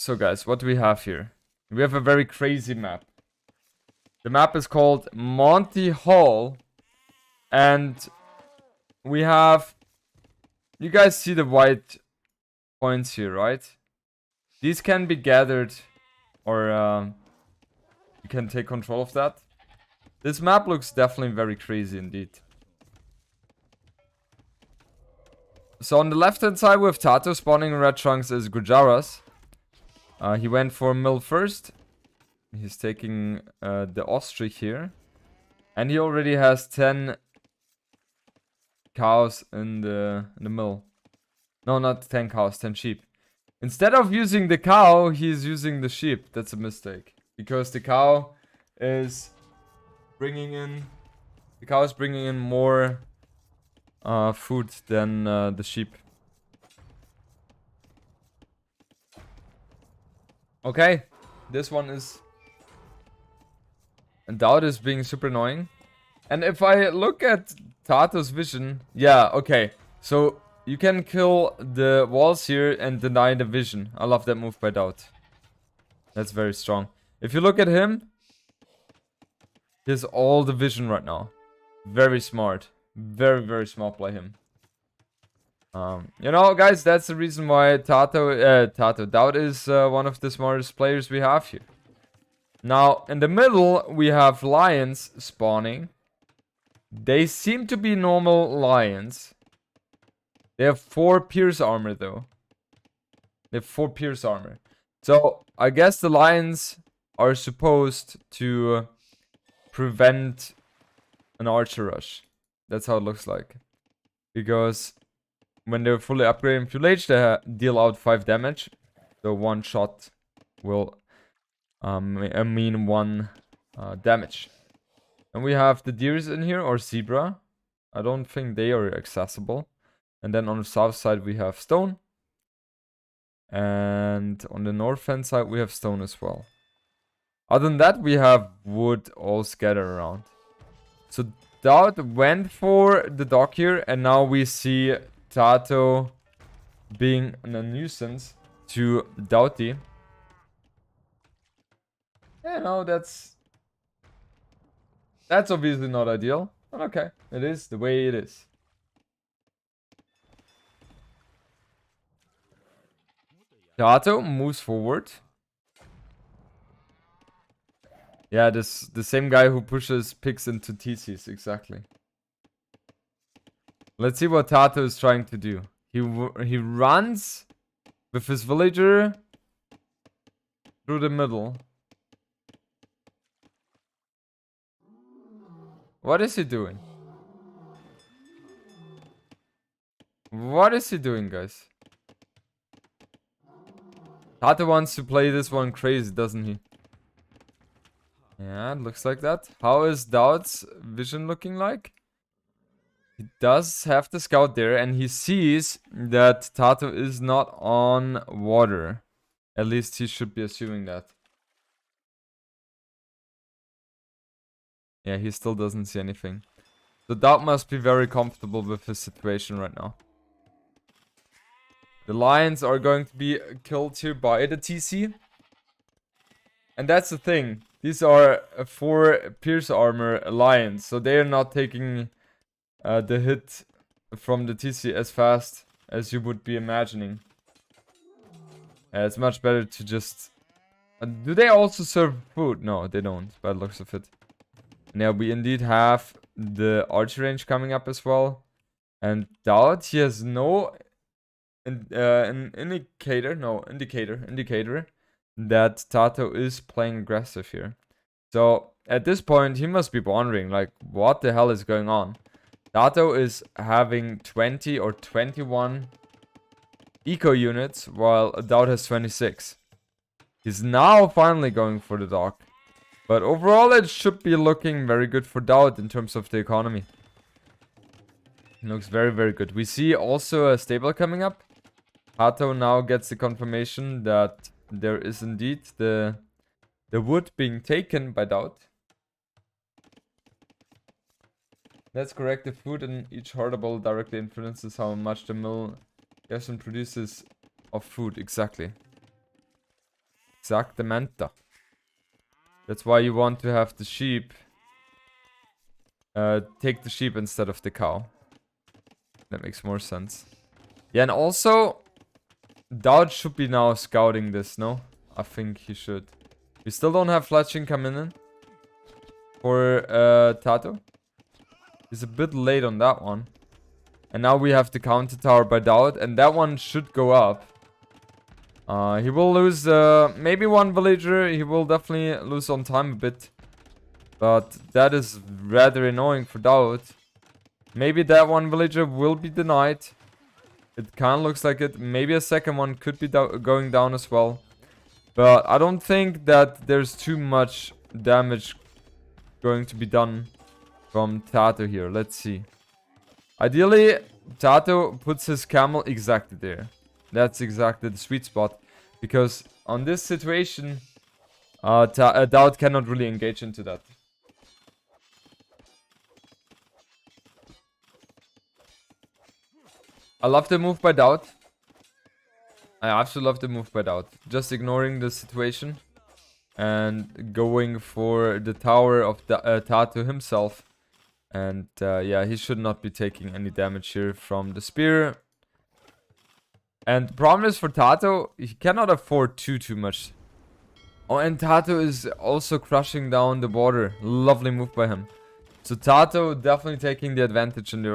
So guys, what do we have here? We have a very crazy map. The map is called Monty Hall. And we have... You guys see the white points here, right? These can be gathered, or you can take control of that. This map looks definitely very crazy indeed. So on the left hand side we have TaToH spawning in red chunks as Gujaras. He went for mill first. He's taking the ostrich here. And he already has 10 cows in the mill. No, not 10 cows, 10 sheep. Instead of using the cow, he's using the sheep. That's a mistake. Because the cow is bringing in... The cow is bringing in more food than the sheep. Okay, this one is... And DauT is being super annoying. And if I look at TaToH's vision... Yeah, okay. So, you can kill the walls here and deny the vision. I love that move by DauT. That's very strong. If you look at him... He has all the vision right now. Very smart. Very, very smart by him. You know, guys, that's the reason why DauT is one of the smartest players we have here. Now, in the middle, we have lions spawning. They seem to be normal lions. They have 4 pierce armor, though. They have 4 pierce armor. So, I guess the lions are supposed to prevent an archer rush. That's how it looks like. Because when they're fully upgraded in full age, they deal out 5 damage. So one shot will mean 1 damage. And we have the deers in here, or zebra. I don't think they are accessible. And then on the south side we have stone. And on the north hand side we have stone as well. Other than that, we have wood all scattered around. So DauT went for the dock here, and now we see TaToH being a nuisance to DauT. Yeah, no, that's obviously not ideal, but okay, it is the way it is. TaToH moves forward. Yeah, the same guy who pushes pigs into TCs, exactly. Let's see what TaToH is trying to do. He runs with his villager through the middle. What is he doing? What is he doing, guys? TaToH wants to play this one crazy, doesn't he? Yeah, it looks like that. How is DauT's vision looking like? He does have the scout there, and he sees that TaToH is not on water. At least he should be assuming that. Yeah, he still doesn't see anything. So DauT must be very comfortable with his situation right now. The lions are going to be killed here by the TC. And that's the thing. These are 4 pierce armor lions, so they are not taking the hit from the TC as fast as you would be imagining. It's much better to just... do they also serve food? No, they don't, by the looks of it. Now we indeed have the archer range coming up as well. And DauT, he has no indicator that TaToH is playing aggressive here. So at this point he must be wondering, like, what the hell is going on? TaToH is having 20 or 21 eco units while DauT has 26. He's now finally going for the dock. But overall it should be looking very good for DauT in terms of the economy. It looks very, very good. We see also a stable coming up. TaToH now gets the confirmation that there is indeed the wood being taken by DauT. That's correct. The food in each hardable directly influences how much the mill produces of food. Exactly. Exactamente. That's why you want to have the sheep. Take the sheep instead of the cow. That makes more sense. Yeah, and also, DauT should be now scouting this, no? I think he should. We still don't have fletching coming in for TaToH. He's a bit late on that one. And now we have the counter tower by DauT, and that one should go up. He will lose maybe one villager. He will definitely lose on time a bit. But that is rather annoying for DauT. Maybe that one villager will be denied. It kind of looks like it. Maybe a second one could be going down as well. But I don't think that there's too much damage going to be done from TaToH here. Let's see. Ideally, TaToH puts his camel exactly there. That's exactly the sweet spot. Because on this situation, DauT cannot really engage into that. I love the move by DauT. I absolutely love the move by DauT. Just ignoring the situation. And going for the tower of TaToH himself. And yeah, he should not be taking any damage here from the spear. And the problem is for TaToH, he cannot afford too much. Oh, and TaToH is also crushing down the border. Lovely move by him. So TaToH definitely taking the advantage in the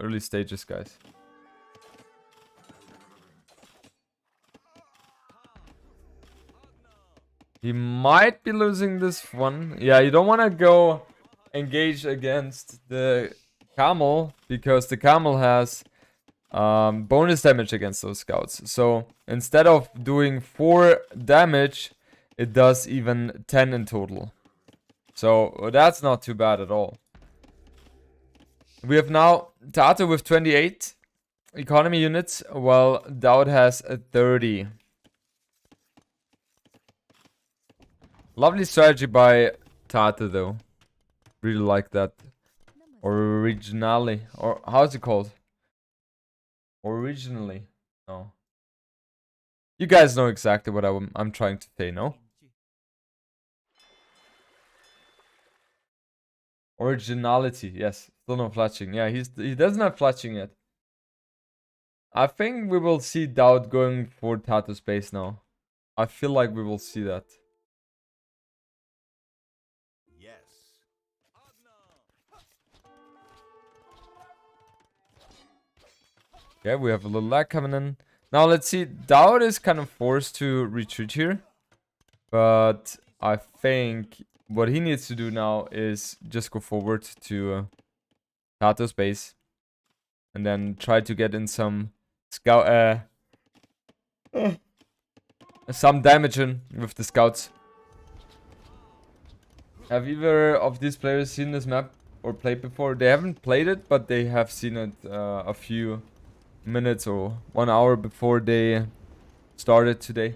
early stages, guys. He might be losing this one. Yeah, you don't want to go engage against the camel, because the camel has bonus damage against those scouts. So instead of doing 4 damage, it does even 10 in total. So that's not too bad at all. We have now TaToH with 28 economy units, while DauT has 30. Lovely strategy by TaToH though. Really like that. Originally. Or how's it called? Originally. No. You guys know exactly what I'm trying to say, no? Originality, yes. Still no fletching. Yeah, he doesn't have fletching yet. I think we will see DauT going for TaToH space now. I feel like we will see that. Yeah, we have a little lag coming in. Now let's see. DauT is kind of forced to retreat here. But I think what he needs to do now is just go forward to TaToH's base. And then try to get in some scout some damage in with the scouts. Have either of these players seen this map or played before? They haven't played it, but they have seen it a few minutes or 1 hour before they started today.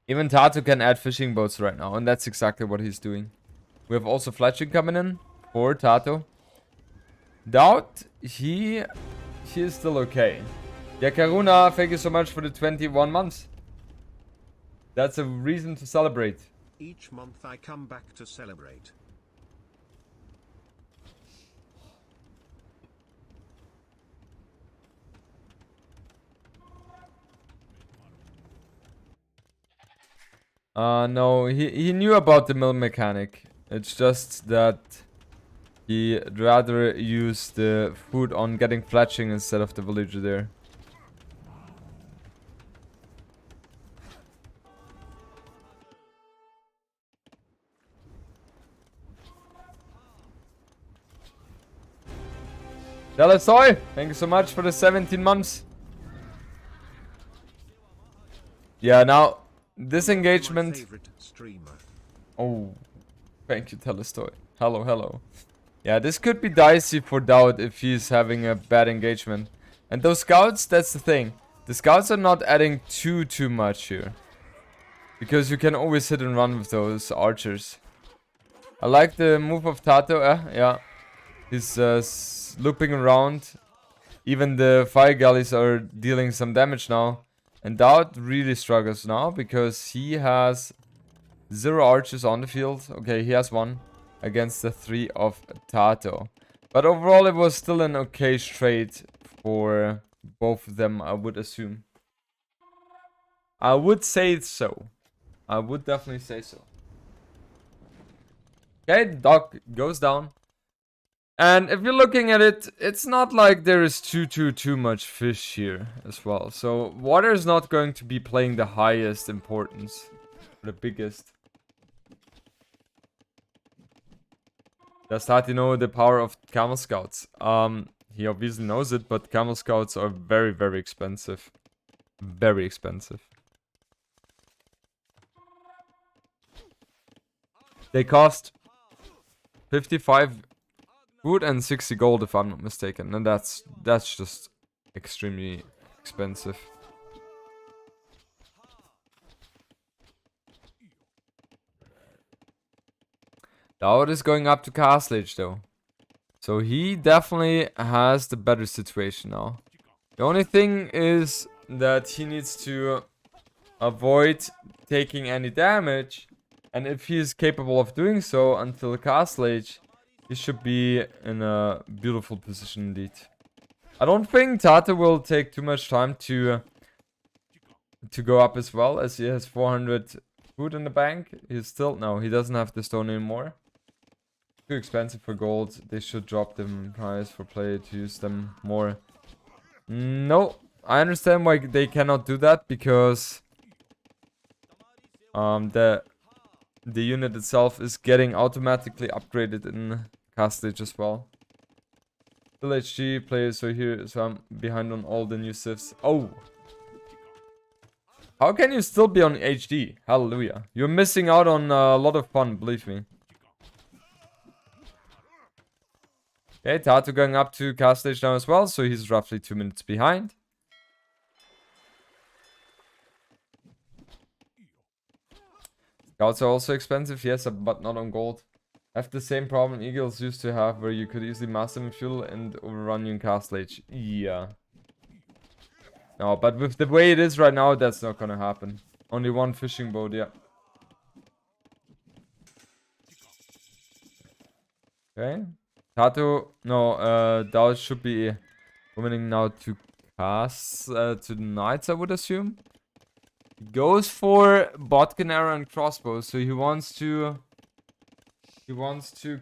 Even TaToH can add fishing boats right now, and that's exactly what he's doing. We have also fletching coming in for TaToH. DauT, he is still okay. Yeah, Karuna, thank you so much for the 21 months. That's a reason to celebrate. Each month I come back to celebrate. No, he knew about the mill mechanic. It's just that he'd rather use the food on getting fletching instead of the villager there. Delasoy, thank you so much for the 17 months. Yeah, now this engagement. Oh, thank you, Telestoy. Hello. Yeah, this could be dicey for DauT if he's having a bad engagement. And those scouts, that's the thing. The scouts are not adding too much here. Because you can always hit and run with those archers. I like the move of TaToH. Yeah. He's looping around. Even the fire galleys are dealing some damage now. And DauT really struggles now because he has 0 archers on the field. Okay, he has 1 against the 3 of TaToH. But overall, it was still an okay trade for both of them, I would assume. I would say so. I would definitely say so. Okay, Doc goes down. And if you're looking at it, it's not like there is too much fish here as well. So water is not going to be playing the highest importance, the biggest. Does Tati know the power of camel scouts? He obviously knows it, but camel scouts are very expensive. Very expensive. They cost 55 wood and 60 gold if I'm not mistaken, and that's just extremely expensive. DauT is going up to Castle Age though. So he definitely has the better situation now. The only thing is that he needs to avoid taking any damage. And if he is capable of doing so until Castle Age, he should be in a beautiful position indeed. I don't think TaToH will take too much time to go up as well, as he has 400 food in the bank. He's still... No, he doesn't have the stone anymore. Too expensive for gold. They should drop them in price for play to use them more. No, I understand why they cannot do that, because the unit itself is getting automatically upgraded in Castle Age as well. Still HG players, so here, so I'm behind on all the new civs. Oh! How can you still be on HD? Hallelujah. You're missing out on a lot of fun, believe me. Okay, TaToH going up to Castle Age now as well, so he's roughly 2 minutes behind. Scouts are also expensive, yes, but not on gold. Have the same problem Eagles used to have, where you could easily mass them in fuel and overrun you in Castle Age. Yeah. No, but with the way it is right now, that's not gonna happen. Only 1 fishing boat, yeah. Okay. TaToH, no, DauT should be coming now to to the knights, I would assume. He goes for botkin arrow and crossbow, so he wants to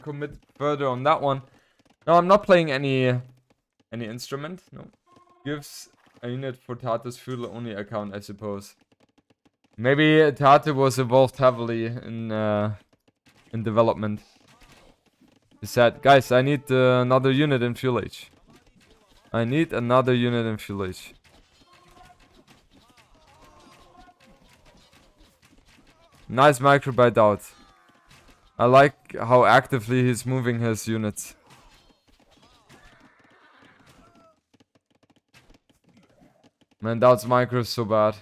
commit further on that one. No, I'm not playing any instrument. No, gives a unit for TaToH's fuel only account, I suppose. Maybe TaToH was involved heavily in development. He said, guys, I need another unit in fuel age. I need another unit in fuel age. Nice micro by DauT. I like how actively he's moving his units. Man, DauT's micro is so bad.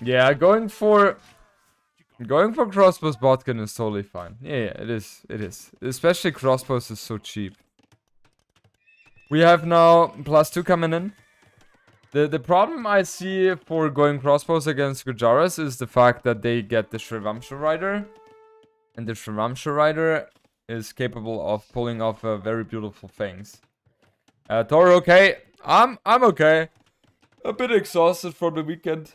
Yeah, going for crossbows botkin is totally fine. Yeah, it is. Especially crossbows is so cheap. We have now +2 coming in. The problem I see for going crossbows against Gujaras is the fact that they get the Shravamsha Rider. And the Shravamsha Rider is capable of pulling off very beautiful things. Toro, okay. I'm okay. A bit exhausted from the weekend.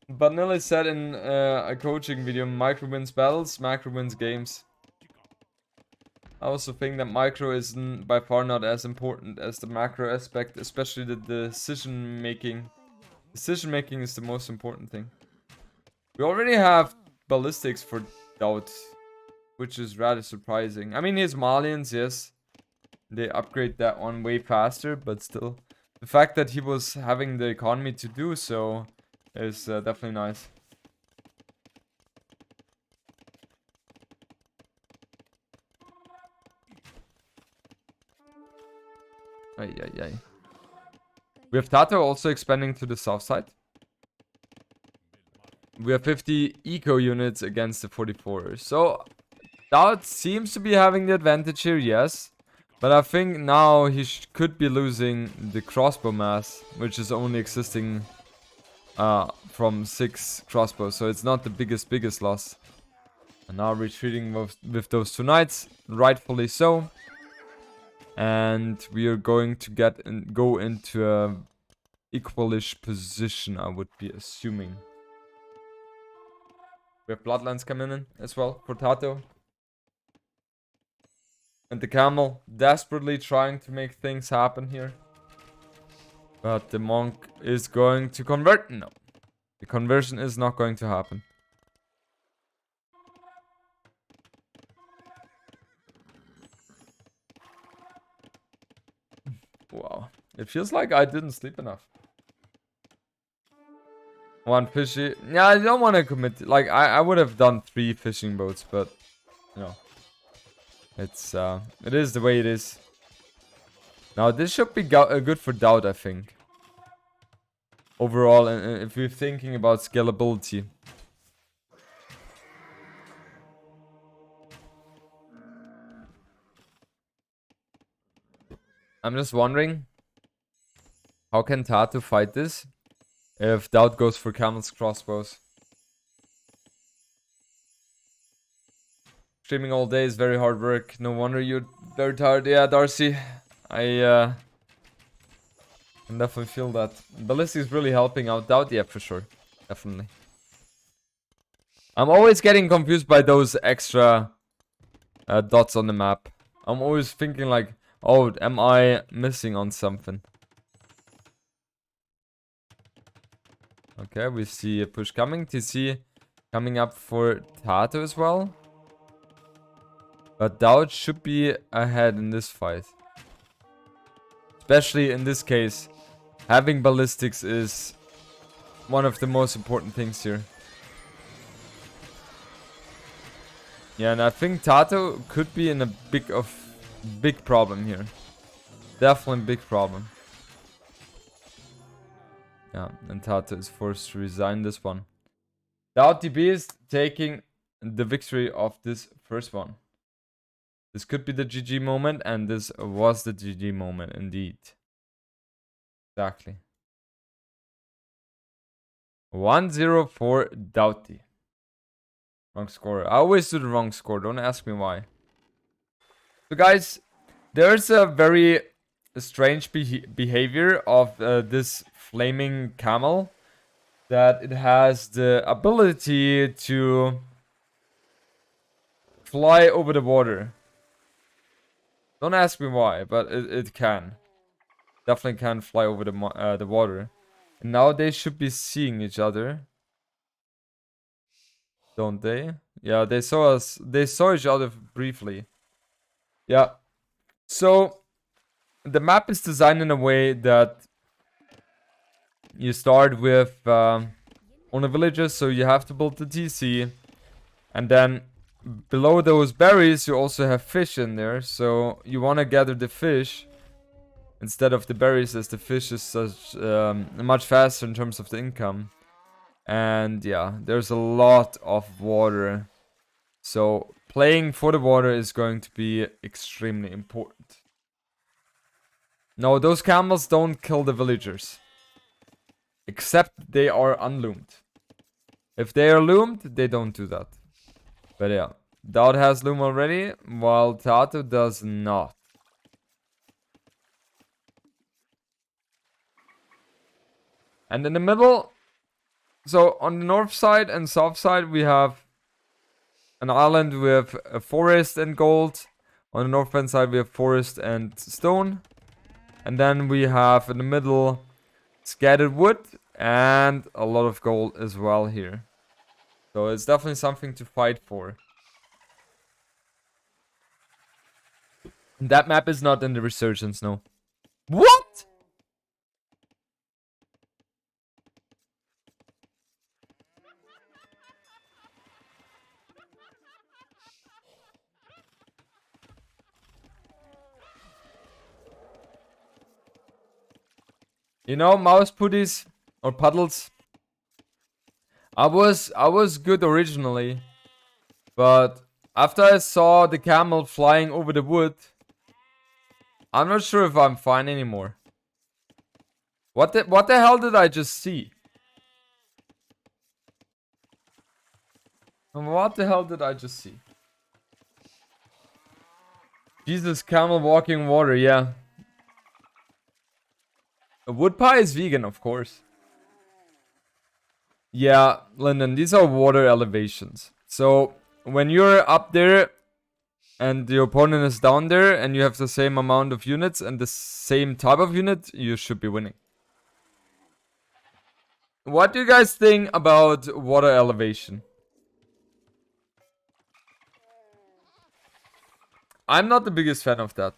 But Nelly said in a coaching video, micro wins battles, macro wins games. I also think that micro is by far not as important as the macro aspect, especially the decision making. Decision making is the most important thing. We already have ballistics for DauT, which is rather surprising. I mean, his Malians, yes. They upgrade that one way faster, but still. The fact that he was having the economy to do so is definitely nice. Ay, ay, ay. We have TaToH also expanding to the south side. We have 50 eco units against the 44. So DauT seems to be having the advantage here, yes. But I think now he could be losing the crossbow mass, which is only existing from 6 crossbows. So it's not the biggest loss. And now retreating with those 2 knights, rightfully so. And we are going to go into a equalish position, I would be assuming. We have bloodlines coming in as well for TaToH. And the camel desperately trying to make things happen here. But the monk is going to convert. No. The conversion is not going to happen. Wow. It feels like I didn't sleep enough. One fishy. Yeah, I don't want to commit. Like, I would have done 3 fishing boats, but, you know. It is the way it is. Now, this should be good for DauT, I think. Overall, and if you're thinking about scalability. I'm just wondering, how can TaToH fight this if DauT goes for Camel's crossbows? Streaming all day is very hard work. No wonder you're very tired. Yeah, Darcy, I can definitely feel that. Ballistic is really helping out DauT. Yeah, for sure. Definitely. I'm always getting confused by those extra dots on the map. I'm always thinking like, oh, am I missing on something? Okay, we see a push coming. TC coming up for TaToH as well. But DauT should be ahead in this fight. Especially in this case, having ballistics is one of the most important things here. Yeah, and I think TaToH could be in a big problem here. Definitely big problem. Yeah, and TaToH is forced to resign this one. DauT DB is taking the victory of this first one. This could be the GG moment, and this was the GG moment indeed. Exactly. 1-0 for DauT. Wrong score. I always do the wrong score. Don't ask me why. So guys, there's a very strange behavior of this flaming camel. That it has the ability to fly over the water. Don't ask me why, but it can. Definitely can fly over the water. And now they should be seeing each other. Don't they? Yeah, they saw us. They saw each other briefly. Yeah. So, the map is designed in a way that you start with on the villages, so you have to build the TC. And then below those berries, you also have fish in there. So, you want to gather the fish instead of the berries, as the fish is such much faster in terms of the income. And yeah, there's a lot of water. So playing for the water is going to be extremely important. No, those camels don't kill the villagers. Except they are unloomed. If they are loomed, they don't do that. But yeah, DauT has loom already, while TaToH does not. And in the middle, so on the north side and south side, we have an island with a forest and gold. On the northern side, we have forest and stone. And then we have in the middle scattered wood and a lot of gold as well here. So it's definitely something to fight for. That map is not in the Resurgence, no. What? You know, mouse putties or puddles. I was good originally, but after I saw the camel flying over the wood, I'm not sure if I'm fine anymore. What the hell did I just see? What the hell did I just see? Jesus, camel walking water, yeah. A wood pie is vegan, of course. Yeah, Lyndon, these are water elevations. So, when you're up there and the opponent is down there and you have the same amount of units and the same type of unit, you should be winning. What do you guys think about water elevation? I'm not the biggest fan of that.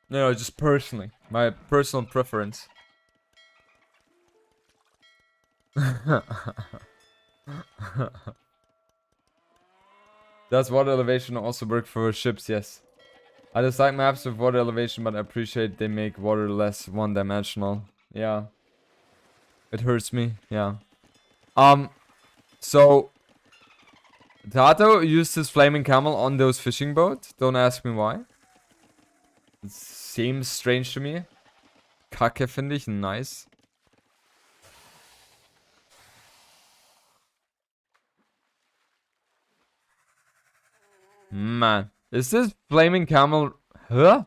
No, just personally. My personal preference. Does water elevation also work for ships? Yes. I dislike maps with water elevation, but I appreciate they make water less one-dimensional. Yeah. It hurts me. Yeah. So TaToH used his flaming camel on those fishing boats. Don't ask me why. It seems strange to me. Kacke finde ich. Nice. Man. Is this flaming camel... Huh?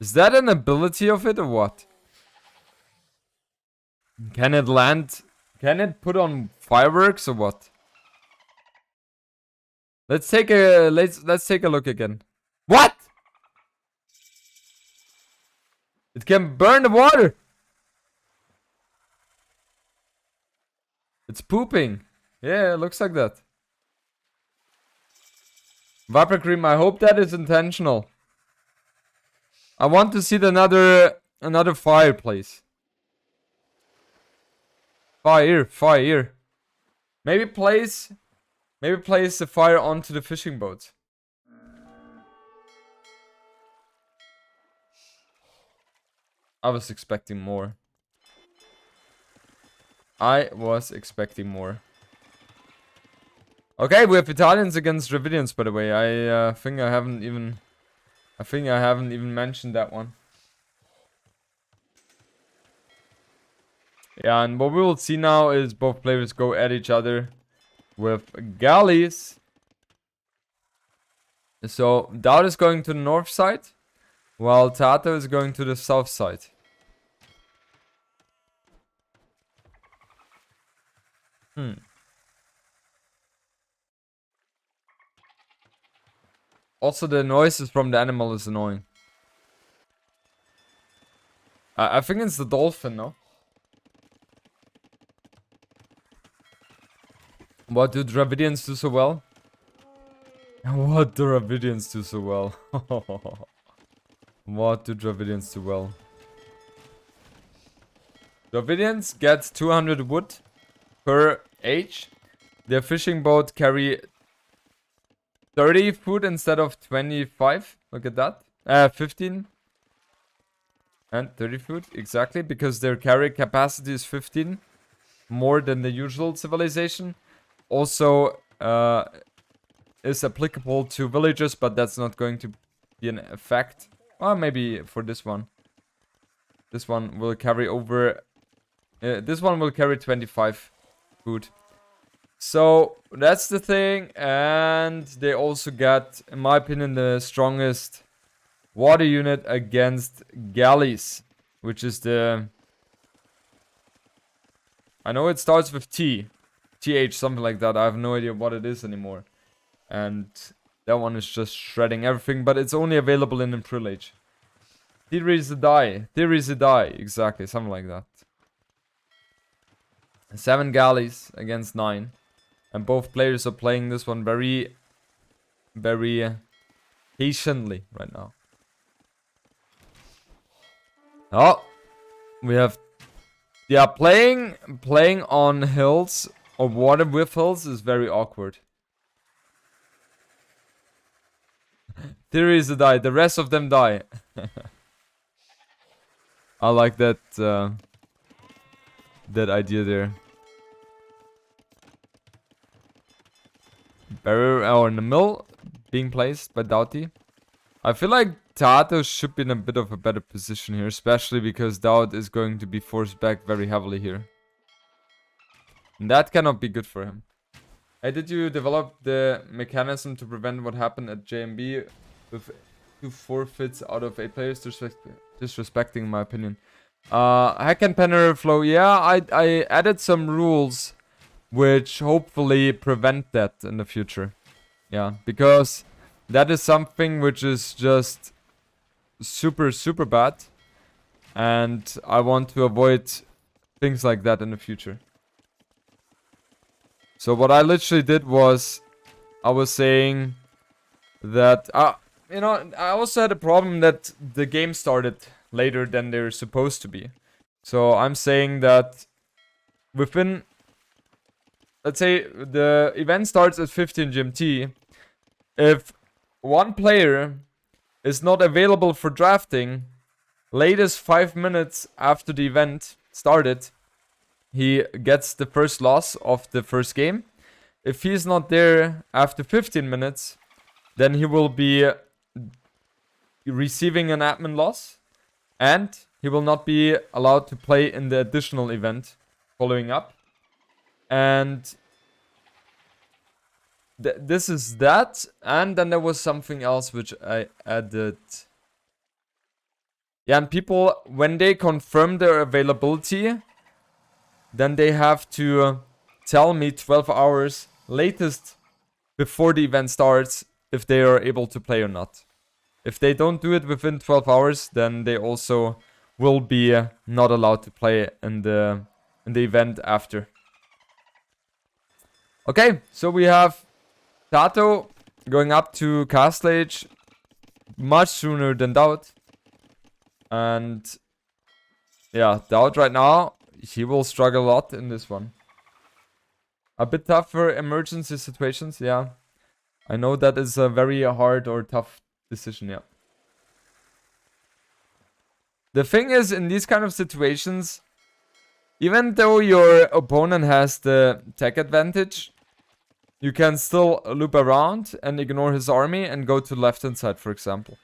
Is that an ability of it or what? Can it land... Can it put on fireworks or what? Let's take a... Let's take a look again. What? It can burn the water. It's pooping. Yeah, it looks like that. Viper Cream, I hope that is intentional. I want to see another fireplace. Fire. Maybe place the fire onto the fishing boat. I was expecting more. Okay, we have Italians against Dravidians, by the way. I think I haven't even mentioned that one. Yeah, and what we will see now is both players go at each other with galleys. So DauT is going to the north side, while TaToH is going to the south side. Also, the noises from the animal is annoying. I think it's the dolphin, no? What do Dravidians do so well? What do Dravidians do so well? What do Dravidians do well? Dravidians get 200 wood per age. Their fishing boat carry 30 food instead of 25. Look at that. 15. And 30 food, exactly, because their carry capacity is 15. More than the usual civilization. Also, is applicable to villagers, but that's not going to be an effect. Or maybe for this one. This one will carry over... this one will carry 25 food. So, that's the thing. And they also got, in my opinion, the strongest water unit against galleys. Which is the... I know it starts with T. TH, something like that. I have no idea what it is anymore. And that one is just shredding everything, but it's only available in Imperial Age. There is a die. Exactly, something like that. 7 galleys against 9. And both players are playing this one very, very patiently right now. Oh, we have... Yeah, playing on hills or water with hills is very awkward. There is a die. The rest of them die. I like that that idea there. Barrier or in the mill being placed by DauT. I feel like TaToH should be in a bit of a better position here, especially because DauT is going to be forced back very heavily here. And that cannot be good for him. Hey, did you develop the mechanism to prevent what happened at JMB with 2 forfeits out of 8 players disrespecting my opinion? Hack and Penner flow, yeah, I added some rules which hopefully prevent that in the future. Yeah, because that is something which is just super, super bad. And I want to avoid things like that in the future. So what I literally did was, I was saying that, you know, I also had a problem that the game started later than they're supposed to be. So I'm saying that within, let's say the event starts at 15 GMT. If one player is not available for drafting, latest 5 minutes after the event started, he gets the first loss of the first game. If he's not there after 15 minutes, then he will be receiving an admin loss, and he will not be allowed to play in the additional event following up. And this is that, and then there was something else which I added. Yeah, and people, when they confirm their availability, then they have to tell me 12 hours latest before the event starts if they are able to play or not. If they don't do it within 12 hours, then they also will be not allowed to play in the event after. Okay, so we have TaToH going up to Castle Age much sooner than DauT. And yeah, DauT right now, he will struggle a lot in this one. A bit tough for emergency situations, yeah. I know that is a very hard or tough decision, yeah. The thing is, in these kind of situations, even though your opponent has the tech advantage, you can still loop around and ignore his army and go to the left-hand side, for example.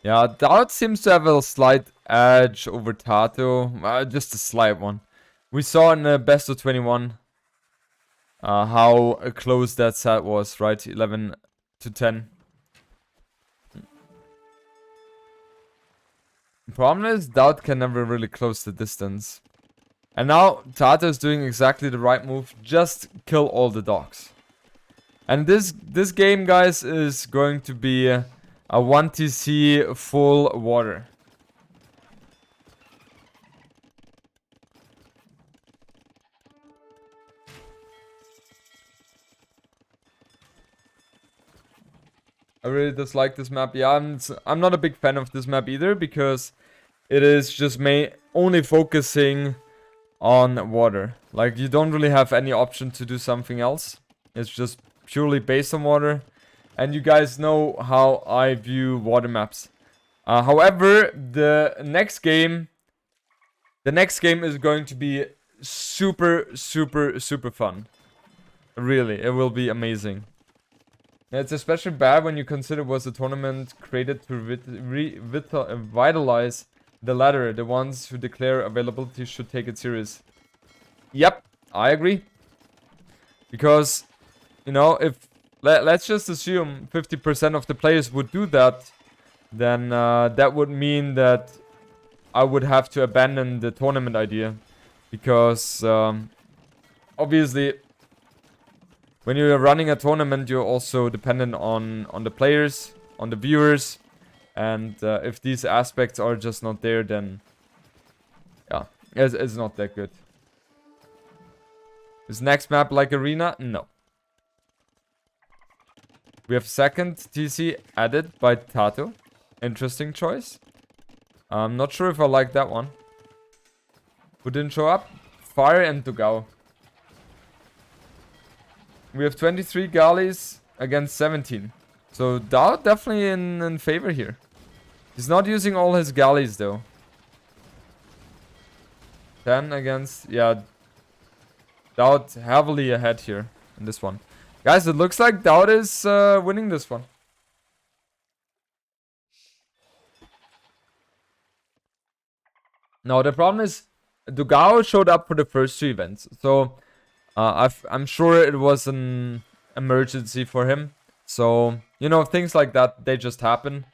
Yeah, DauT seems to have a slight edge over TaToH. Just a slight one. We saw in the best of 21 how close that set was, right? 11 to 10. The problem is DauT can never really close the distance. And now TaToH is doing exactly the right move. Just kill all the dogs. And this game, guys, is going to be a 1TC full water. I really dislike this map. Yeah, I'm not a big fan of this map either, because it is just only focusing on water. Like, you don't really have any option to do something else. It's just purely based on water. And you guys know how I view water maps. However, the next game is going to be super, super, super fun. Really, it will be amazing. It's especially bad when you consider it was a tournament created to revitalize the latter. The ones who declare availability should take it serious. Yep, I agree. Because, you know, if let's just assume 50% of the players would do that, then that would mean that I would have to abandon the tournament idea. Because obviously, when you're running a tournament, you're also dependent on the players, on the viewers. And if these aspects are just not there, then yeah, it's not that good. Is next map like Arena? No. We have second TC added by TaToH. Interesting choice. I'm not sure if I like that one. Who didn't show up? Fire and TaToH. We have 23 galleys against 17. So DauT definitely in favor here. He's not using all his galleys though. 10 against... Yeah. DauT heavily ahead here in this one. Guys, it looks like DauT is winning this one. Now, the problem is, Dugao showed up for the first 2 events. So, I'm sure it was an emergency for him. So, you know, things like that, they just happen.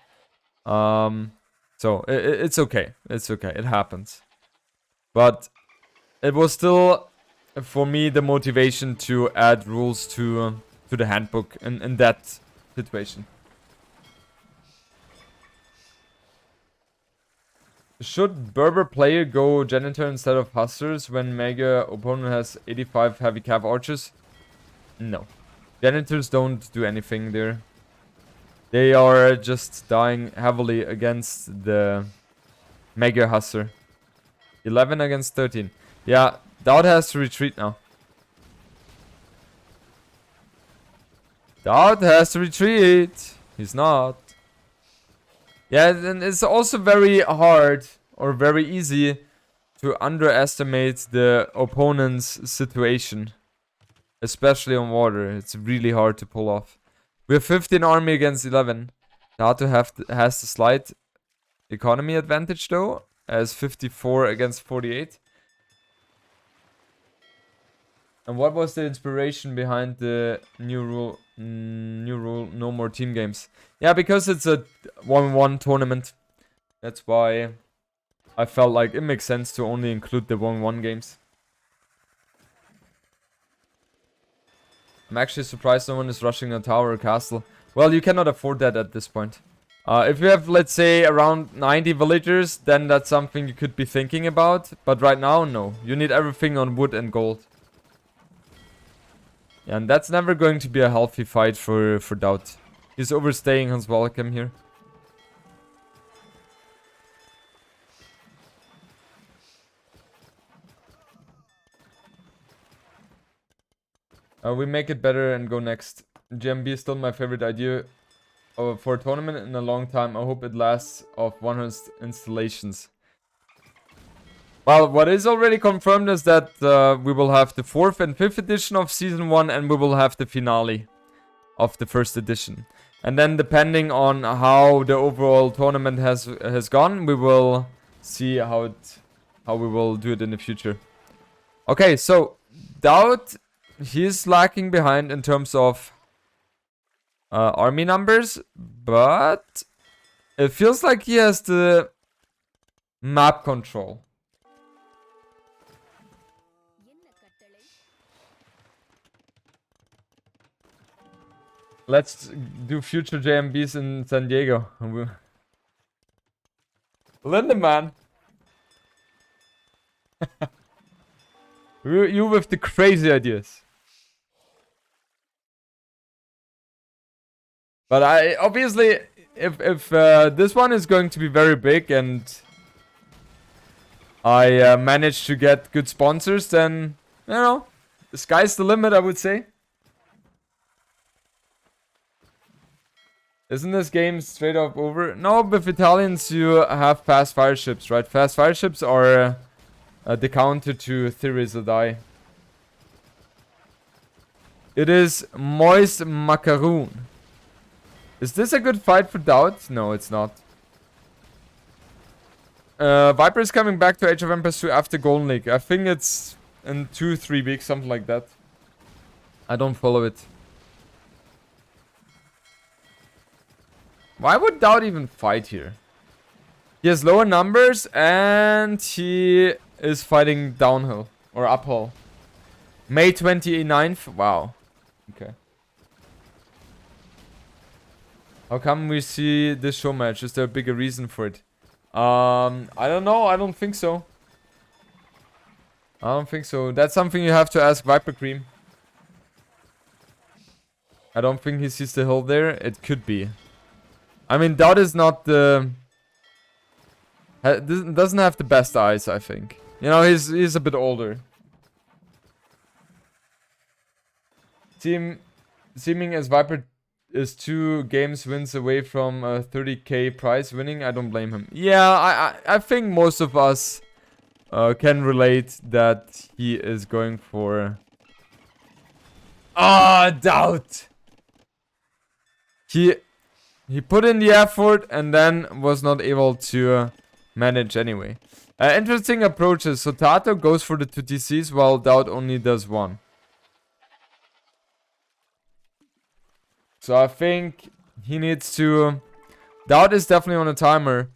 So, it's okay. It's okay. It happens. But it was still, for me, the motivation to add rules to the handbook in that situation. Should Berber player go Janitor instead of Hustlers when Mega opponent has 85 heavy cav archers? No. Janitors don't do anything there. They are just dying heavily against the Mega Hustler. 11 against 13. Yeah, DauT has to retreat now. DauT has to retreat. He's not. Yeah, and it's also very hard or very easy to underestimate the opponent's situation. Especially on water. It's really hard to pull off. We have 15 army against 11. TaToH has the slight economy advantage though. As 54 against 48. And what was the inspiration behind the new rule? No more team games. Yeah, because it's a 1v1 tournament. That's why I felt like it makes sense to only include the 1v1 games. I'm actually surprised no one is rushing a tower or castle. Well, you cannot afford that at this point. If you have, let's say, around 90 villagers, then that's something you could be thinking about. But right now, no. You need everything on wood and gold. Yeah, and that's never going to be a healthy fight for DauT. He's overstaying his welcome here. We make it better and go next. GMB is still my favorite idea for a tournament in a long time. I hope it lasts of 100 installations. Well, what is already confirmed is that we will have the 4th and 5th edition of Season 1 and we will have the finale of the 1st edition. And then depending on how the overall tournament has gone, we will see how we will do it in the future. Okay, so DauT, he's lacking behind in terms of army numbers, but it feels like he has the map control. Let's do future JMBs in San Diego. Lindemann. You with the crazy ideas. But I obviously, if this one is going to be very big and I manage to get good sponsors, then you know, the sky's the limit, I would say. Isn't this game straight up over? No, with Italians you have fast fire ships, right? Fast fire ships are the counter to Theories of Die. It is Moist Macaroon. Is this a good fight for DauT? No, it's not. Viper is coming back to Age of Empires 2 after Golden League. I think it's in 2-3 weeks, something like that. I don't follow it. Why would DauT even fight here? He has lower numbers and he is fighting downhill or uphill. May 29th? Wow. Okay. How come we see this show match? Is there a bigger reason for it? I don't know. I don't think so. I don't think so. That's something you have to ask Viper Cream. I don't think he sees the hill there. It could be. I mean, DauT is not the... doesn't have the best eyes, I think. You know, he's a bit older. Seeming as Viper is 2 games wins away from a 30k prize winning, I don't blame him. Yeah, I think most of us can relate that he is going for... DauT! He put in the effort and then was not able to manage anyway. Interesting approaches. So TaToH goes for the 2 TCs while DauT only does 1. So I think he needs to... DauT is definitely on a timer.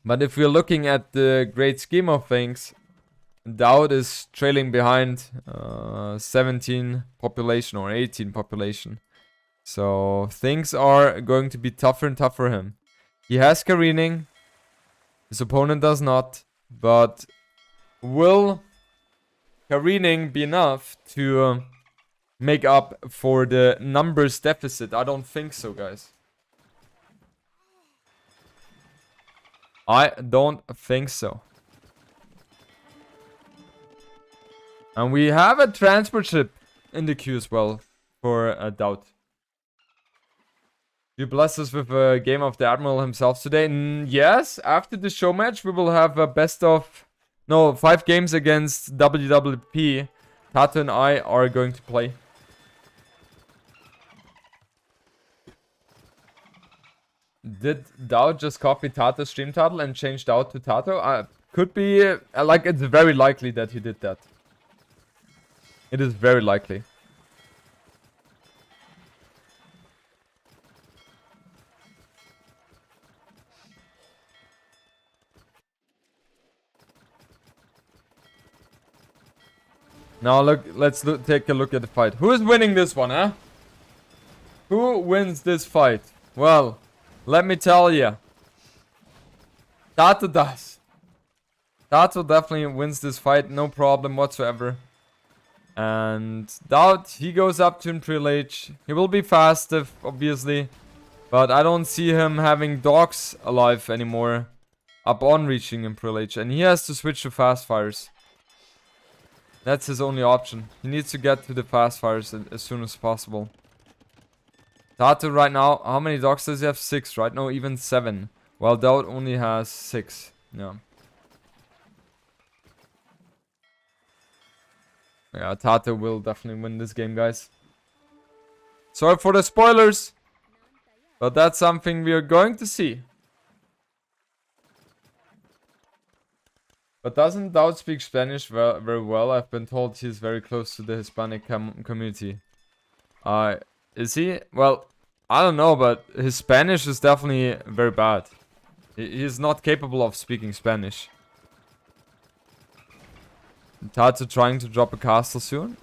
But if we're looking at the great scheme of things, DauT is trailing behind 17 population or 18 population. So things are going to be tougher and tougher for him. He has careening. His opponent does not. But will careening be enough to make up for the numbers deficit? I don't think so, guys. I don't think so. And we have a transport ship in the queue as well for DauT. You bless us with a game of the Admiral himself today. Yes, after the show match, we will have a best of... No, 5 games against WWP. TaToH and I are going to play. Did DauT just copy TaToH's stream title and change DauT to TaToH? Could be... like, it's very likely that he did that. It is very likely. Now let's take a look at the fight. Who is winning this one, huh? Who wins this fight? Well, let me tell you. TaToH does. TaToH definitely wins this fight, no problem whatsoever. And DauT, he goes up to Imperial Age. He will be fast, obviously. But I don't see him having dogs alive anymore upon reaching Imperial Age. And he has to switch to fast fires. That's his only option. He needs to get to the fast fires as soon as possible. TaToH right now, how many dogs does he have? 6, right? No, even 7. While DauT only has 6. Yeah. Yeah, TaToH will definitely win this game, guys. Sorry for the spoilers. But that's something we are going to see. But doesn't DauT speak Spanish very well? I've been told he's very close to the Hispanic community. Is he? Well, I don't know, but his Spanish is definitely very bad. He's not capable of speaking Spanish. TaToH trying to drop a castle soon?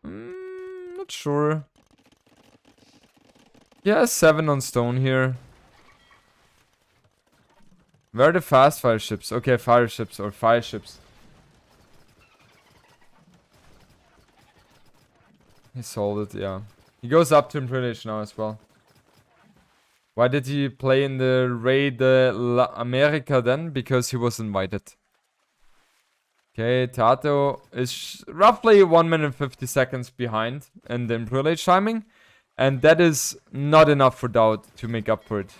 Not sure. Yeah, 7 on stone here. Where are the fast fire ships? Okay, fire ships or fire ships. He sold it, yeah. He goes up to Imperial Age now as well. Why did he play in the Rey de la America then? Because he was invited. Okay, TaToH is roughly 1 minute 50 seconds behind in the Imperial Age timing. And that is not enough for DauT to make up for it.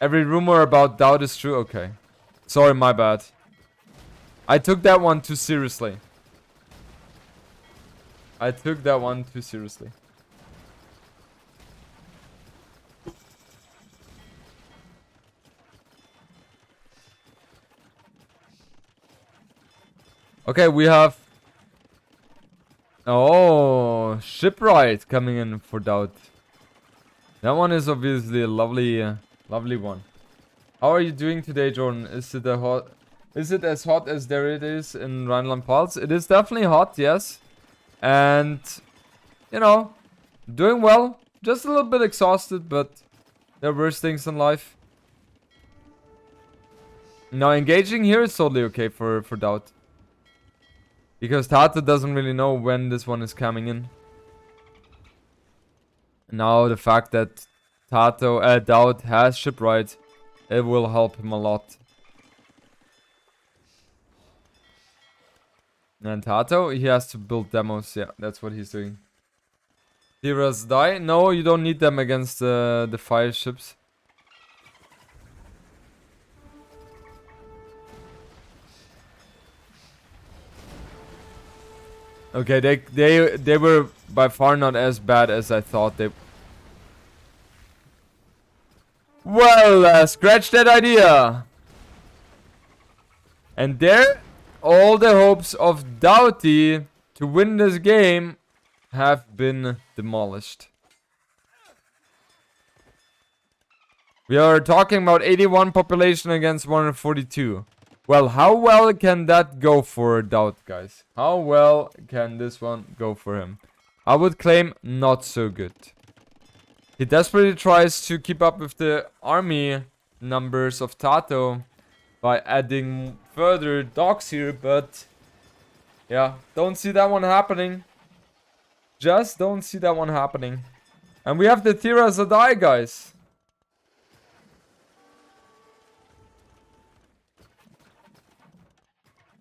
Every rumor about DauT is true? Okay. Sorry, my bad. I took that one too seriously. Okay, we have... Oh, shipwright coming in for DauT. That one is obviously a lovely... lovely one. How are you doing today, Jordan? Is it as hot as there it is in Rhineland-Pfalz? It is definitely hot, yes. And, you know, doing well. Just a little bit exhausted, but there are worse things in life. Now, engaging here is totally okay for DauT. Because TaToH doesn't really know when this one is coming in. Now, the fact that DauT has shipwright, it will help him a lot. And TaToH, he has to build demos. Yeah, that's what he's doing. Heroes die? No, you don't need them against the fire ships. Okay, they were by far not as bad as I thought they. Well, scratch that idea. And there, all the hopes of DauT to win this game have been demolished. We are talking about 81 population against 142. Well, how well can that go for DauT, guys? How well can this one go for him? I would claim not so good. He desperately tries to keep up with the army numbers of TaToH by adding further dogs here, but yeah, don't see that one happening. Just don't see that one happening. And we have the Tiras that die, guys.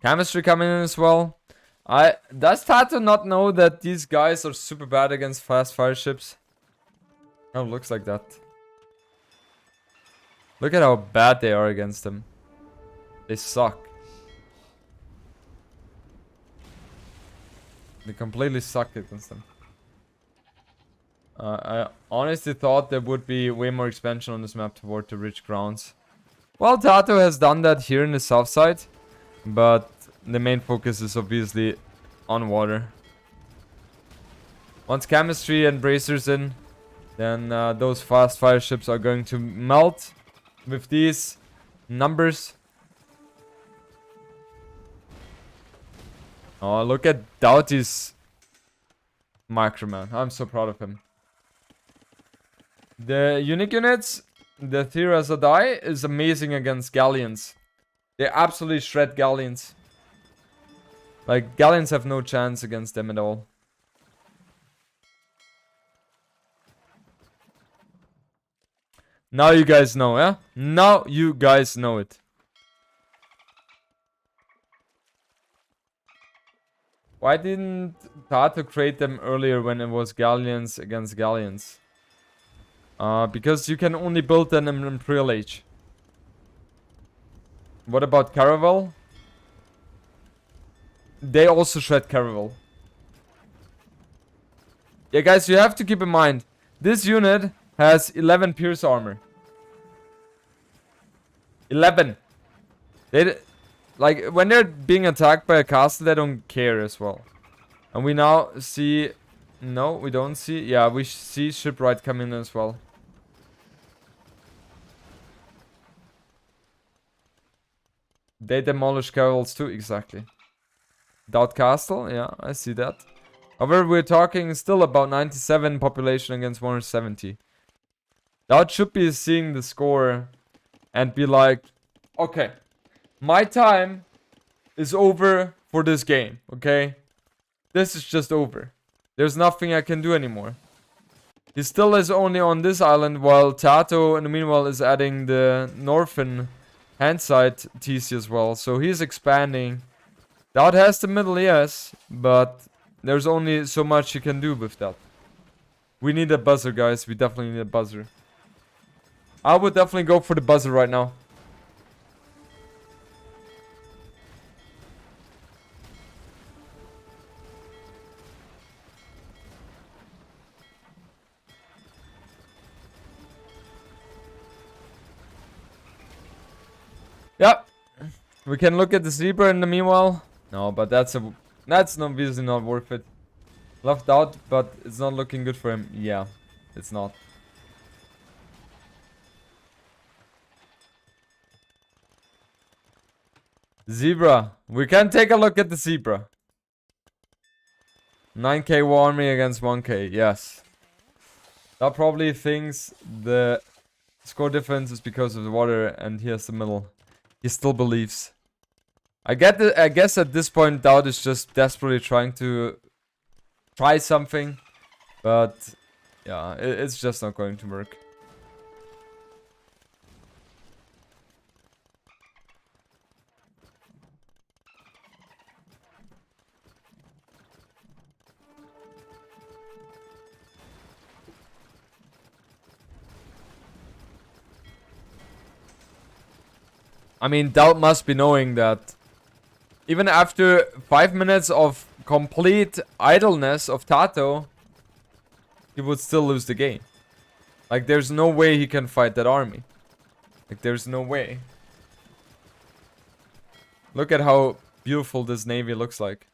Chemistry coming in as well. Does TaToH not know that these guys are super bad against fast fire ships? Oh, looks like that. Look at how bad they are against them. They suck. They completely suck against them. I honestly thought there would be way more expansion on this map toward the rich grounds. Well, TaToH has done that here in the south side, but the main focus is obviously on water. Once chemistry and bracers in, then those fast fire ships are going to melt with these numbers. Oh, look at DauT's micro, man. I'm so proud of him. The unique units, the Therazadai is amazing against galleons. They absolutely shred galleons. Like, galleons have no chance against them at all. Now you guys know, yeah? Now you guys know it. Why didn't TaToH create them earlier when it was galleons against galleons? Because you can only build them in Imperial Age. What about Caravel? They also shred Caravel. Yeah, guys, you have to keep in mind, this unit has 11 pierce armor. 11. Like, when they're being attacked by a castle, they don't care as well. And we now see... No, we don't see... Yeah, we see Shipwright come in as well. They demolish caravels too, exactly. DauT Castle, yeah, I see that. However, we're talking still about 97 population against 170. DauT should be seeing the score and be like, okay, my time is over for this game, okay? This is just over. There's nothing I can do anymore. He still is only on this island, while TaToH in the meanwhile is adding the northern handside TC as well. So he's expanding. DauT has the middle, yes, but there's only so much you can do with that. We need a buzzer, guys. We definitely need a buzzer. I would definitely go for the buzzer right now. Yep. We can look at the zebra in the meanwhile. No, but that's obviously not worth it. Left out, but it's not looking good for him. Yeah, it's not. Zebra. We can take a look at the zebra. 9k war army against 1k. Yes. That probably thinks the score difference is because of the water, and he has the middle. He still believes. I guess at this point DauT is just desperately trying to try something, but yeah, it's just not going to work. I mean, DauT must be knowing that even after 5 minutes of complete idleness of TaToH, he would still lose the game. Like, there's no way he can fight that army. Like, there's no way. Look at how beautiful this navy looks like.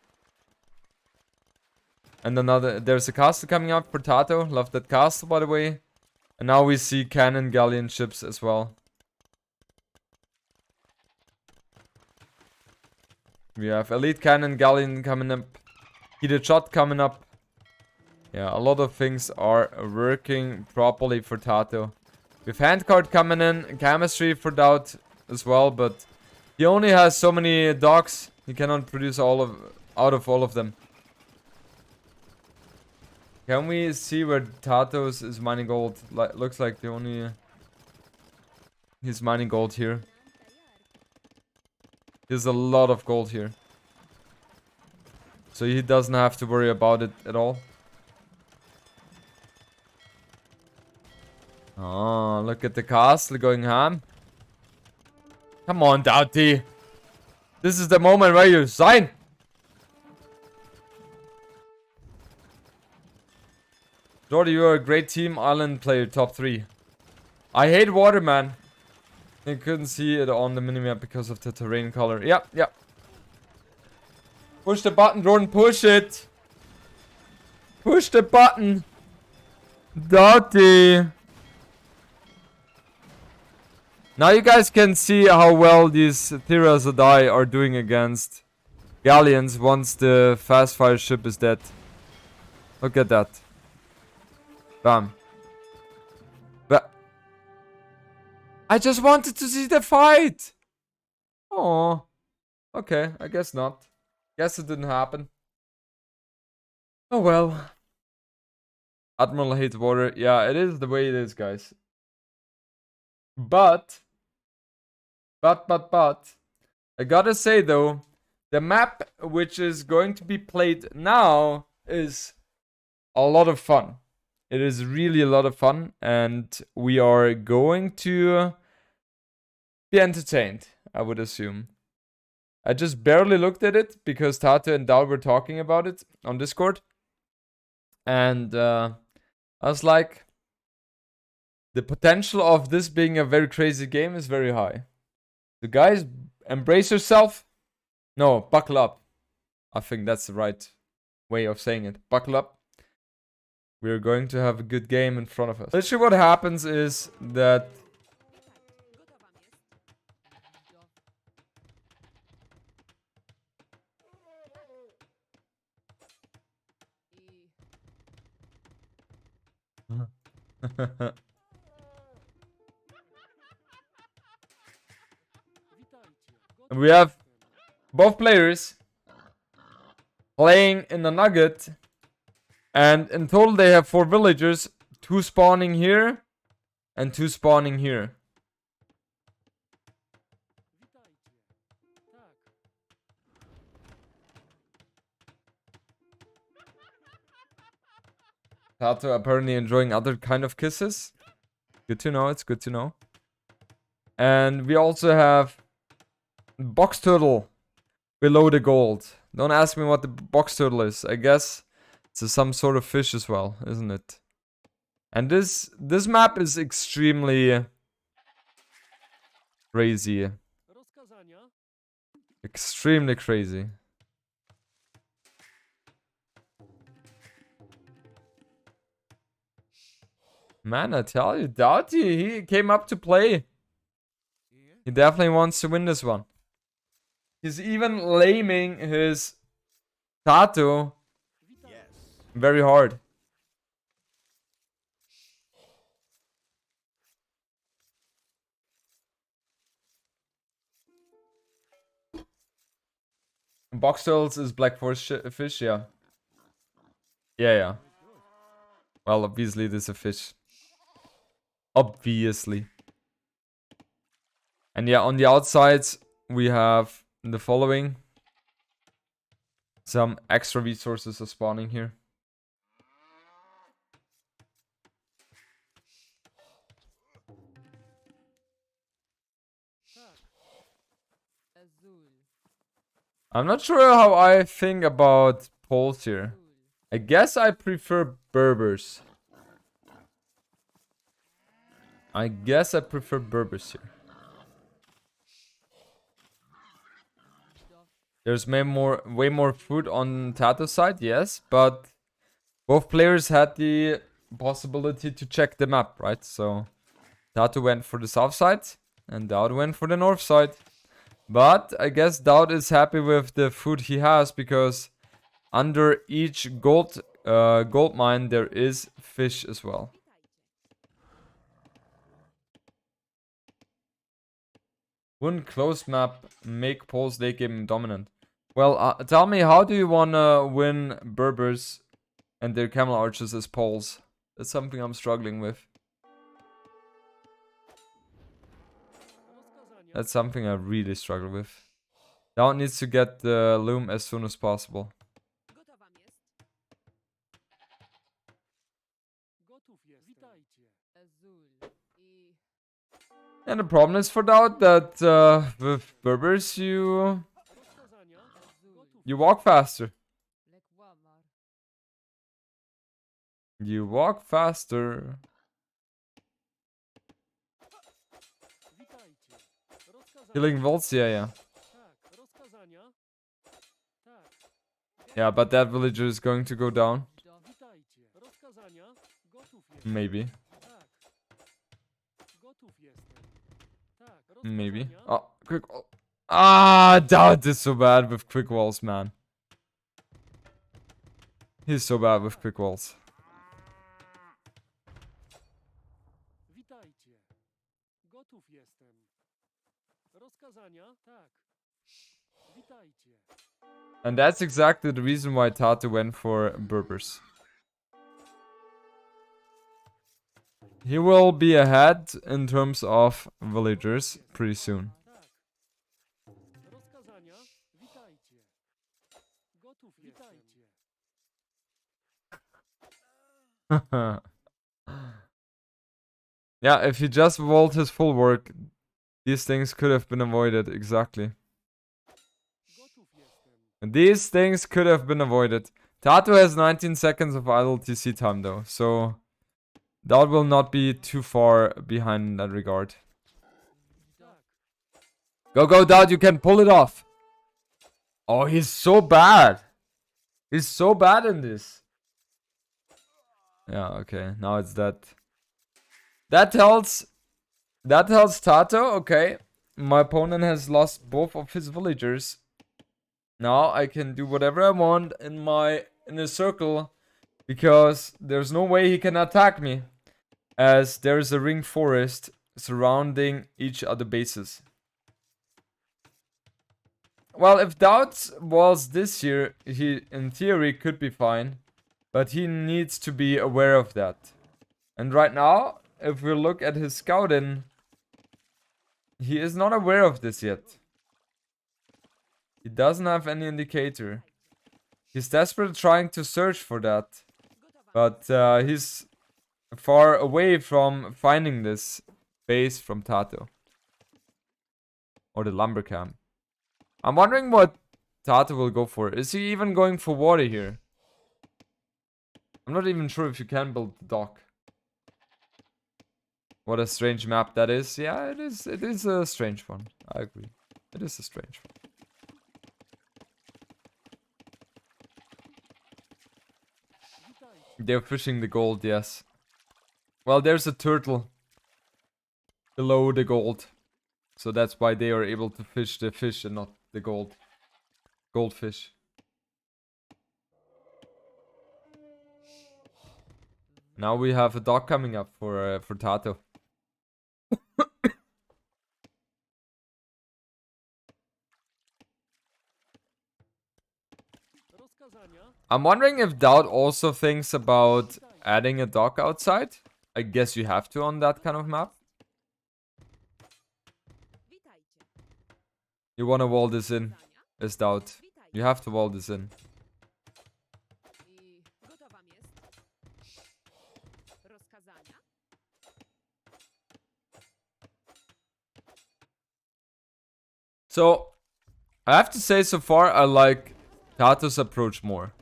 And there's a castle coming up for TaToH. Love that castle, by the way. And now we see cannon galleon ships as well. We have elite cannon galleon coming up. Heated shot coming up. Yeah, a lot of things are working properly for TaToH. We have handcard coming in. Chemistry for DauT as well, but he only has so many docks. He cannot produce out of all of them. Can we see where TaToH is mining gold? Looks like he's mining gold here. There's a lot of gold here. So he doesn't have to worry about it at all. Oh, look at the castle going ham. Come on, DauT. This is the moment where you sign. Jordy, you're a great team island player, top 3. I hate water, man. I couldn't see it on the minimap because of the terrain color. Yep, yep. Push the button, Jordan, push it. Push the button. DauT. Now you guys can see how well these Therazadai are doing against galleons once the fast fire ship is dead. Look at that. Bam. But I just wanted to see the fight. Oh. Okay, I guess not. Guess it didn't happen. Oh well. Admiral hates water. Yeah, it is the way it is, guys. But I gotta say though, the map which is going to be played now is a lot of fun. It is really a lot of fun, and we are going to be entertained, I would assume. I just barely looked at it because TaToH and DauT were talking about it on Discord. And I was like, the potential of this being a very crazy game is very high. So guys, embrace yourself. No, buckle up. I think that's the right way of saying it. Buckle up. We're going to have a good game in front of us. Literally what happens is that we have both players playing in the nugget, and in total they have 4 villagers, 2 spawning here and 2 spawning here. TaToH apparently enjoying other kind of kisses. Good to know, it's good to know. And we also have box turtle below the gold. Don't ask me what the box turtle is. I guess it's some sort of fish as well, isn't it? And this map is extremely crazy. Extremely crazy. Man, I tell you, DauT, he came up to play. He definitely wants to win this one. He's even laming his TaToH very hard. Box turtles is black forest fish, yeah. Yeah. Well, obviously it is a fish. Obviously. And yeah, on the outsides, we have the following. Some extra resources are spawning here. I'm not sure how I think about poles here. I guess I prefer Berbers. Here. There's way more food on TaToH's side, yes, but both players had the possibility to check the map, right? So TaToH went for the south side, and DauT went for the north side. But I guess DauT is happy with the food he has, because under each gold mine there is fish as well. Wouldn't close map make poles late game dominant? Well, tell me, how do you wanna win Berbers and their camel archers as poles? That's something I'm struggling with. That's something I really struggle with. DauT needs to get the loom as soon as possible. And the problem is for DauT that with Berbers you walk faster. You walk faster. Killing volts, yeah. Yeah, but that villager is going to go down. Maybe. Maybe. Oh, quick wall. Ah, DauT is so bad with quick walls, man. He's so bad with quick walls. And that's exactly the reason why TaToH went for Berbers. He will be ahead in terms of villagers pretty soon. Yeah, if he just vault his full work, these things could have been avoided, exactly. These things could have been avoided. TaToH has 19 seconds of idle TC time though, so DauT will not be too far behind in that regard. Go, DauT, you can pull it off. Oh, he's so bad. He's so bad in this. Yeah, okay, now it's that. That tells TaToH, okay, my opponent has lost both of his villagers. Now I can do whatever I want in a circle, because there's no way he can attack me, as there's a ring forest surrounding each other bases. Well, if DauT was this year, he in theory could be fine, but he needs to be aware of that. And right now, if we look at his scouting, he is not aware of this yet. He doesn't have any indicator. He's desperately trying to search for that, but he's far away from finding this base from TaToH. Or the lumber camp. I'm wondering what TaToH will go for. Is he even going for water here? I'm not even sure if you can build the dock. What a strange map that is. Yeah, it is a strange one. I agree. It is a strange one. They're fishing the gold, yes. Well, there's a turtle below the gold. So that's why they are able to fish the fish and not the gold. Goldfish. Now we have a dock coming up for TaToH. I'm wondering if DauT also thinks about adding a dock outside. I guess you have to on that kind of map. You wanna wall this in, as DauT. You have to wall this in. So, I have to say, so far, I like TaToH's approach more.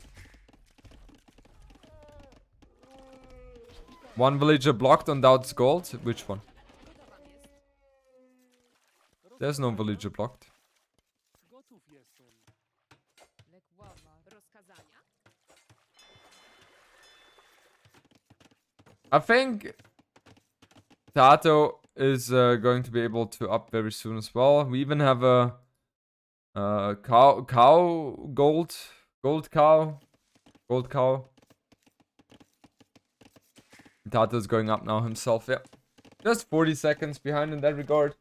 One villager blocked on DauT's gold. Which one? There's no villager blocked. I think TaToH is going to be able to up very soon as well. We even have a gold cow. TaToH is going up now himself, yeah. Just 40 seconds behind in that regard.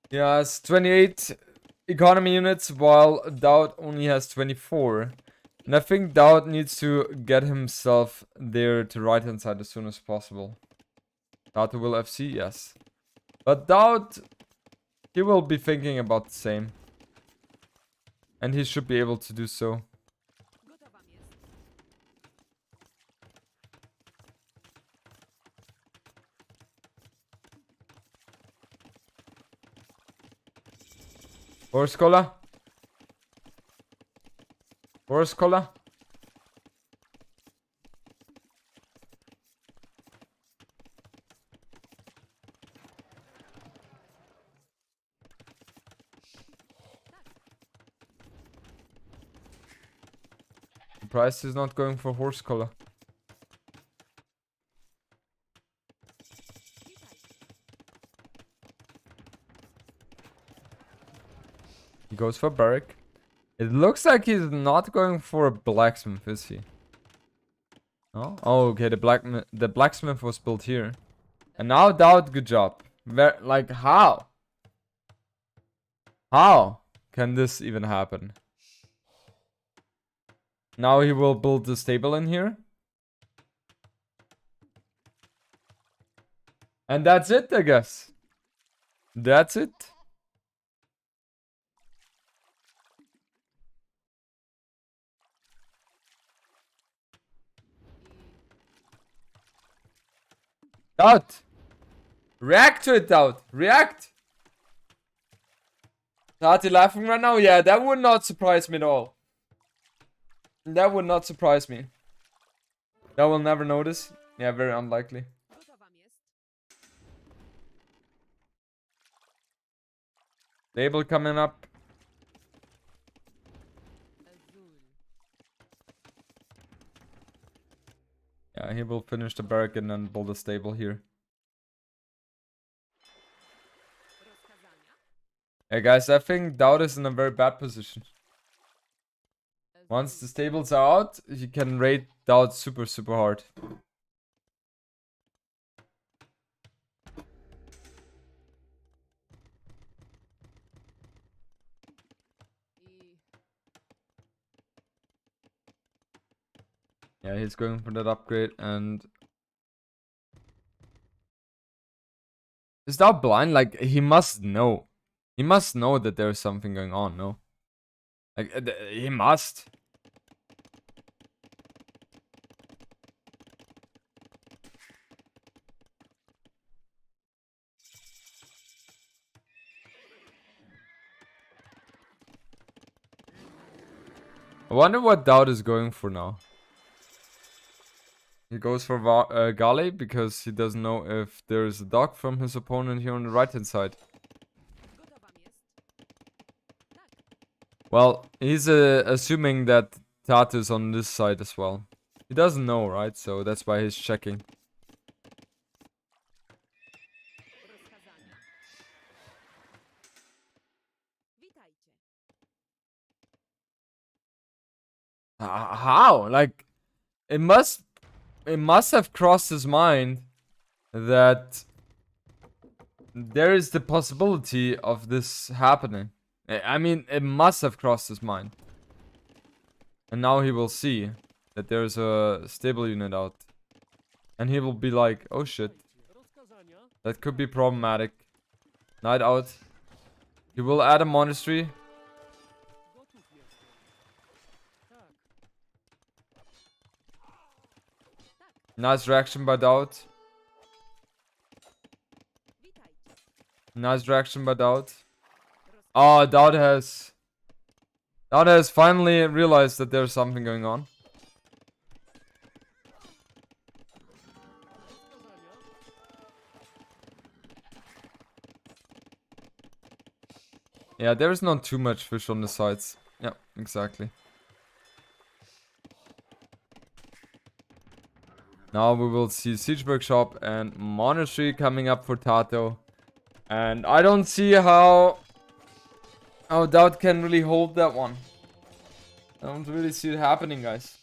He has 28 economy units, while DauT only has 24. And I think DauT needs to get himself there to right hand side as soon as possible. TaToH will FC, yes. But DauT, he will be thinking about the same. And he should be able to do so. Horse collar. Horse collar. Price is not going for horse collar. He goes for barrack. It looks like he's not going for a blacksmith, is he? Oh, okay. The blacksmith was built here, and now DauT, good job. Like how? How can this even happen? Now he will build the stable in here. And that's it, I guess. That's it. DauT! React to it, DauT! React! Tati laughing right now? Yeah, that would not surprise me at all. That would not surprise me. That will never notice. Yeah, very unlikely. Label coming up. Yeah, he will finish the barrack and then build a stable here. Yeah, guys, I think DauT is in a very bad position. Once the stables are out, he can raid DauT super, super hard. Yeah, he's going for that upgrade, and is DauT blind? Like, he must know. He must know that there's something going on, no? Like, he must. I wonder what DauT is going for now. He goes for Gale because he doesn't know if there's a dog from his opponent here on the right hand side. Well, he's assuming that TaToH is on this side as well. He doesn't know, right? So that's why he's checking. How? Like, it must have crossed his mind that there is the possibility of this happening. I mean, it must have crossed his mind. And now he will see that there's a stable unit out. And he will be like, oh shit. That could be problematic. Night out. He will add a monastery. Nice reaction by DauT. Nice reaction by DauT. Oh, DauT has finally realized that there's something going on. Yeah, there's not too much fish on the sides. Yeah, exactly. Now we will see Siege Workshop and Monastery coming up for TaToH. And I don't see how DauT can really hold that one. I don't really see it happening, guys.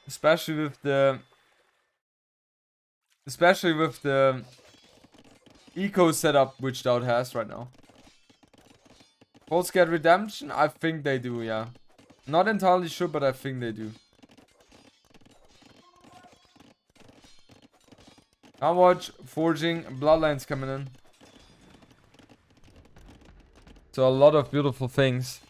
Especially with the eco setup which DauT has right now. Full scale redemption? I think they do, yeah. Not entirely sure, but I think they do. Now watch forging bloodlines coming in. So a lot of beautiful things.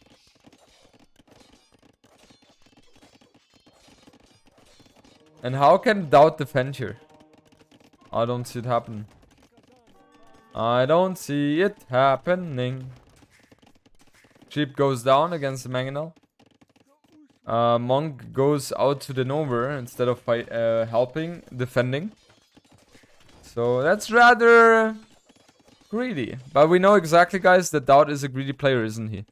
And how can DauT defend here? I don't see it happening. I don't see it happening. Sheep goes down against the Mangonel. Monk goes out to the Nova instead of helping, defending. So that's rather greedy. But we know exactly, guys, that DauT is a greedy player, isn't he?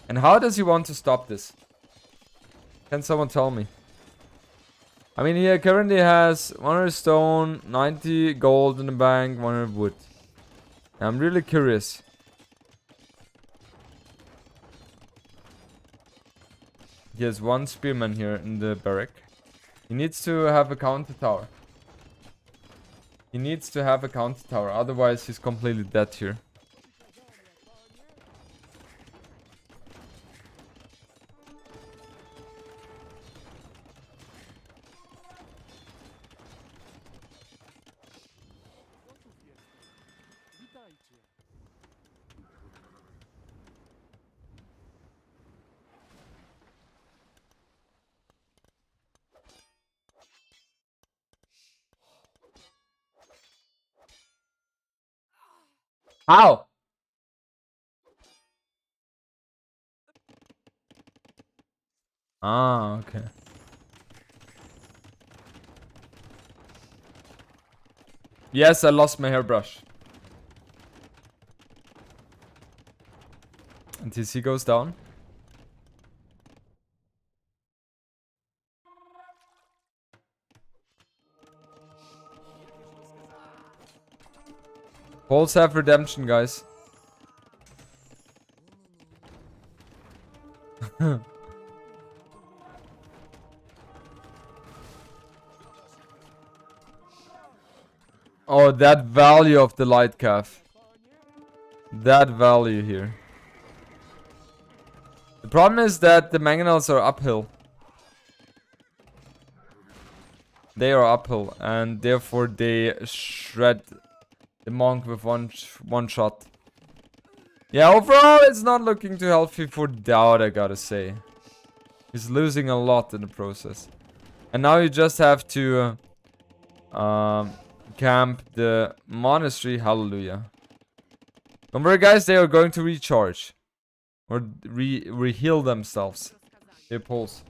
And how does he want to stop this? Can someone tell me? I mean, he currently has 100 stone, 90 gold in the bank, 100 wood. I'm really curious. He has one spearman here in the barrack. He needs to have a counter tower. He needs to have a counter tower, otherwise he's completely dead here. How? Ah, okay. Yes, I lost my hairbrush. And TC goes down. Poles have redemption, guys. Oh, that value of the light calf. That value here. The problem is that the mangonels are uphill. They are uphill, and therefore they shred the monk with one shot. Yeah, overall it's not looking too healthy for DauT, I gotta say. He's losing a lot in the process. And now you just have to camp the monastery. Hallelujah. Don't worry, guys, they are going to recharge. Or re-heal themselves. Their pulse.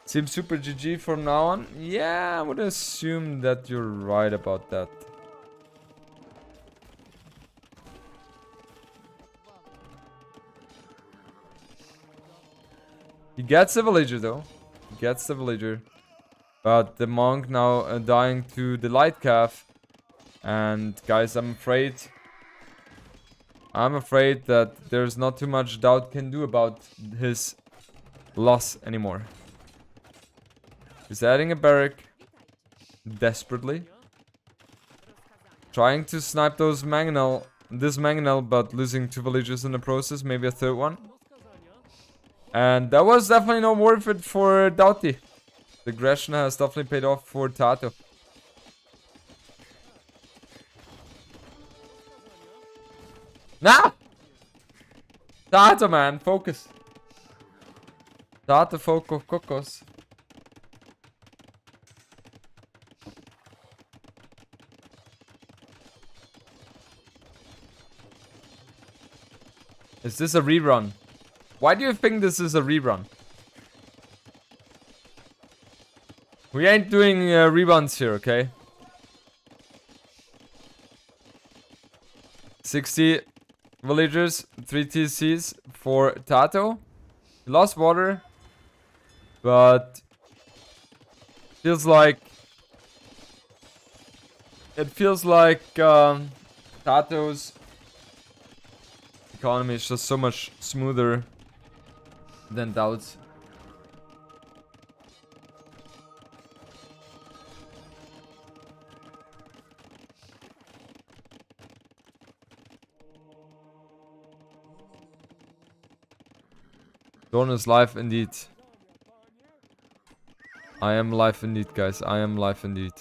Seems super GG from now on. Yeah, I would assume that you're right about that. He gets the villager though. He gets the villager. But the monk now dying to the light calf. And guys, I'm afraid that there's not too much DauT can do about his loss anymore. He's adding a barrack desperately. Trying to snipe this mangonel, but losing 2 villagers in the process, maybe a 3rd one. And that was definitely not worth it for DauT. The aggression has definitely paid off for TaToH. Nah! TaToH, man, focus. TaToH, focus. Is this a rerun? Why do you think this is a rerun? We ain't doing reruns here, okay? 60 villagers, 3 TCs for TaToH. He lost water, but feels like TaToH's economy is just so much smoother than DauT's. Jodan is live indeed. I am live indeed, guys. I am live indeed.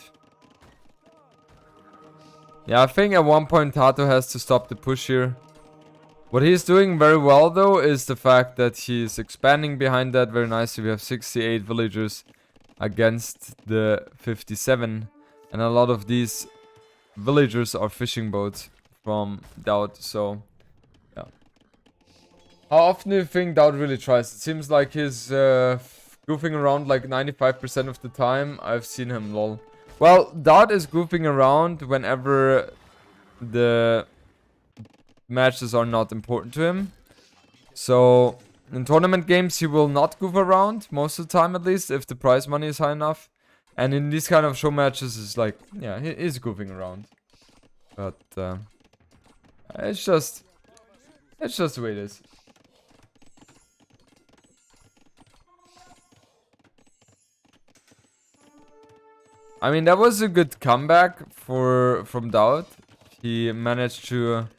Yeah, I think at one point TaToH has to stop the push here. What he's doing very well though is the fact that he's expanding behind that very nicely. We have 68 villagers against the 57. And a lot of these villagers are fishing boats from DauT, so yeah. How often do you think DauT really tries? It seems like he's goofing around like 95% of the time I've seen him, lol. Well, DauT is goofing around whenever the matches are not important to him. So, in tournament games he will not goof around, most of the time at least, if the prize money is high enough. And in these kind of show matches, it's like, yeah, he is goofing around. But, it's just the way it is. I mean, that was a good comeback from DauT. He managed to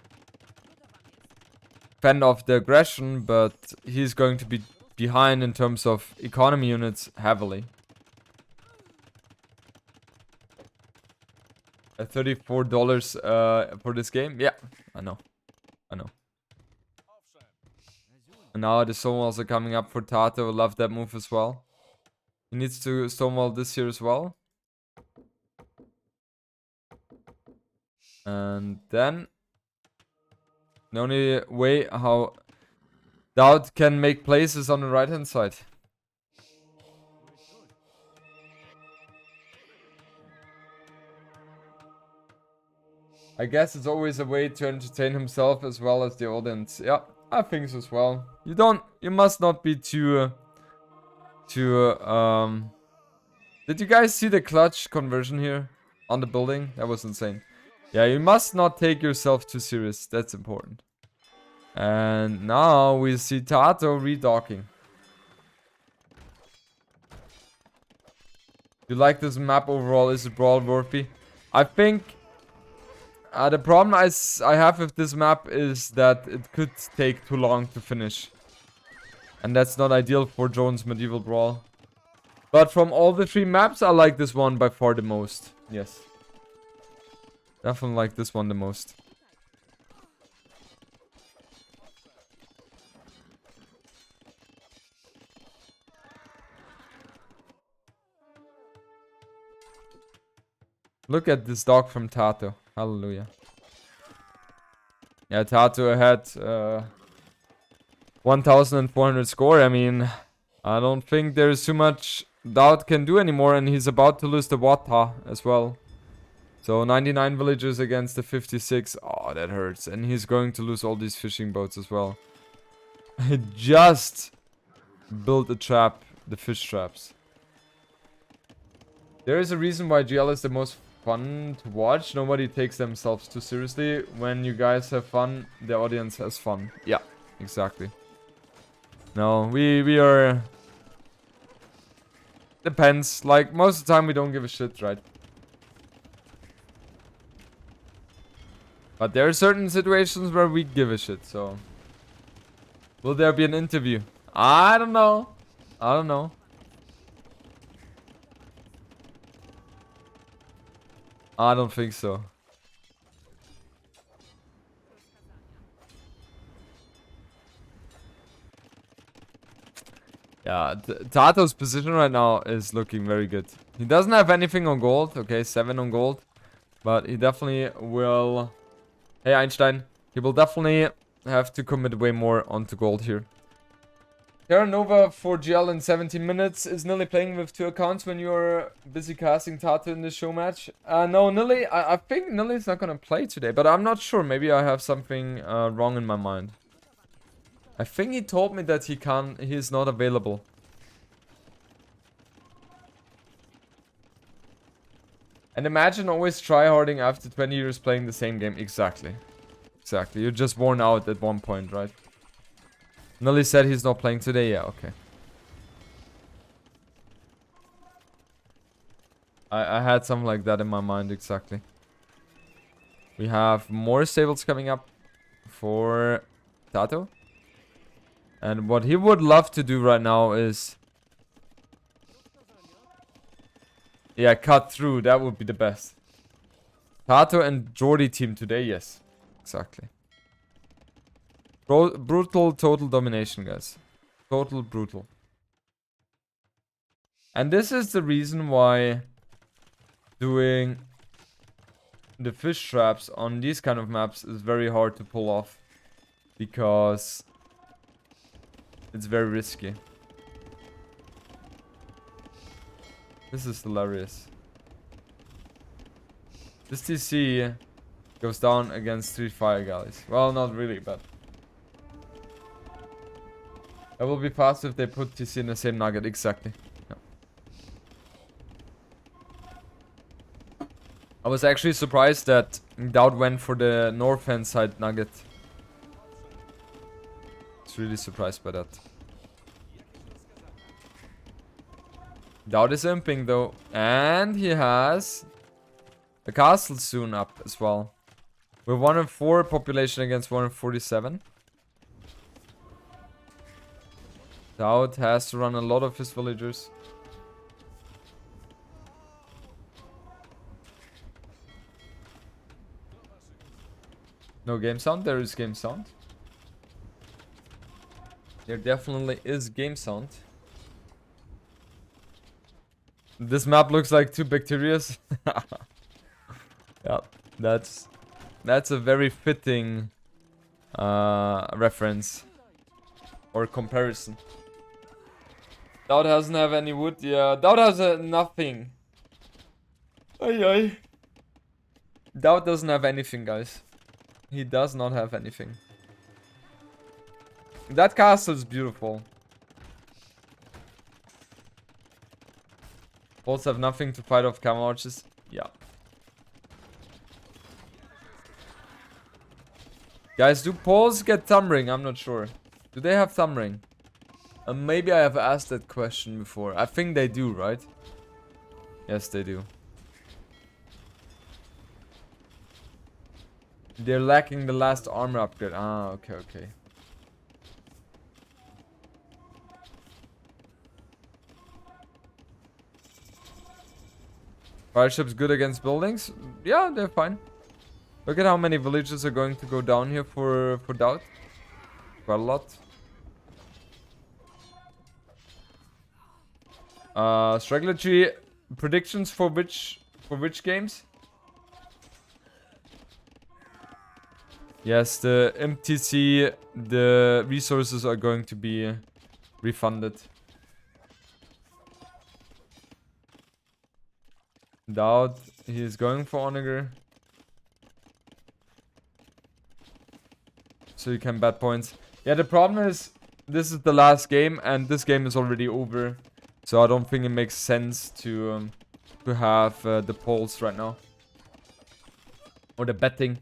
fend off the aggression, but he's going to be behind in terms of economy units heavily. At $34 for this game? Yeah, I know. And now the stonewalls are coming up for TaToH. Love that move as well. He needs to stonewall this here as well. And then the only way how DauT can make plays is on the right hand side. I guess it's always a way to entertain himself as well as the audience. Yeah, I think so as well. You must not be too Did you guys see the clutch conversion here on the building? That was insane. Yeah, you must not take yourself too serious. That's important. And now we see TaToH redocking. You like this map overall? Is it brawl worthy? I think the problem I have with this map is that it could take too long to finish. And that's not ideal for Jodan's medieval brawl. But from all the 3 maps, I like this one by far the most. Yes. Definitely like this one the most. Look at this dog from TaToH. Hallelujah. Yeah, TaToH had 1,400 score. I mean, I don't think there's too much DauT can do anymore, and he's about to lose the Wata as well. So 99 villagers against the 56. Oh, that hurts. And he's going to lose all these fishing boats as well. I just built a trap, the fish traps. There is a reason why GL is the most fun to watch. Nobody takes themselves too seriously. When you guys have fun, the audience has fun. Yeah, exactly. No, we are... Depends. Like, most of the time we don't give a shit, right? But there are certain situations where we give a shit, so... Will there be an interview? I don't know. I don't know. I don't think so. Yeah, TaToH's position right now is looking very good. He doesn't have anything on gold. Okay, 7 on gold. But he definitely will... Hey, Einstein. He will definitely have to commit way more onto gold here. Terra Nova for GL in 17 minutes. Is Nilly playing with 2 accounts when you're busy casting TaToH in this show match? No, Nilly, I think Nilly's not gonna play today, but I'm not sure. Maybe I have something wrong in my mind. I think he told me that he's not available. And imagine always tryharding after 20 years playing the same game. Exactly. Exactly. You're just worn out at one point, right? Nilly said he's not playing today. Yeah, okay. I had something like that in my mind, exactly. We have more stables coming up for TaToH. And what he would love to do right now is... yeah, cut through. That would be the best. TaToH and DauT team today, yes. Exactly. Brutal total domination, guys. Total brutal. And this is the reason why doing the fish traps on these kind of maps is very hard to pull off. Because it's very risky. This is hilarious. This TC goes down against 3 fire galleys. Well, not really, but... it will be fast if they put TC in the same nugget, exactly. Yeah. I was actually surprised that DauT went for the north hand side nugget. I was really surprised by that. DauT is imping though, and he has the castle soon up as well. We're 104 population against 147. DauT has to run a lot of his villagers. No game sound? There is game sound. There definitely is game sound. This map looks like 2 bacterias. Yeah, that's a very fitting reference or comparison. DauT doesn't have any wood. Yeah, DauT has nothing. Ay ay. DauT doesn't have anything, guys. He does not have anything. That castle is beautiful. Poles have nothing to fight off camel arches. Yeah. Guys, do poles get thumb ring? I'm not sure. Do they have thumb ring? Maybe I have asked that question before. I think they do, right? Yes, they do. They're lacking the last armor upgrade. Ah, okay, okay. Fire ships good against buildings? Yeah, they're fine. Look at how many villages are going to go down here for DauT. Quite a lot. Strategy predictions for which games? Yes, the MTC, the resources are going to be refunded. DauT, he is going for Onager. So you can bet points. Yeah, the problem is, this is the last game, and this game is already over. So I don't think it makes sense to have the polls right now. Or the betting.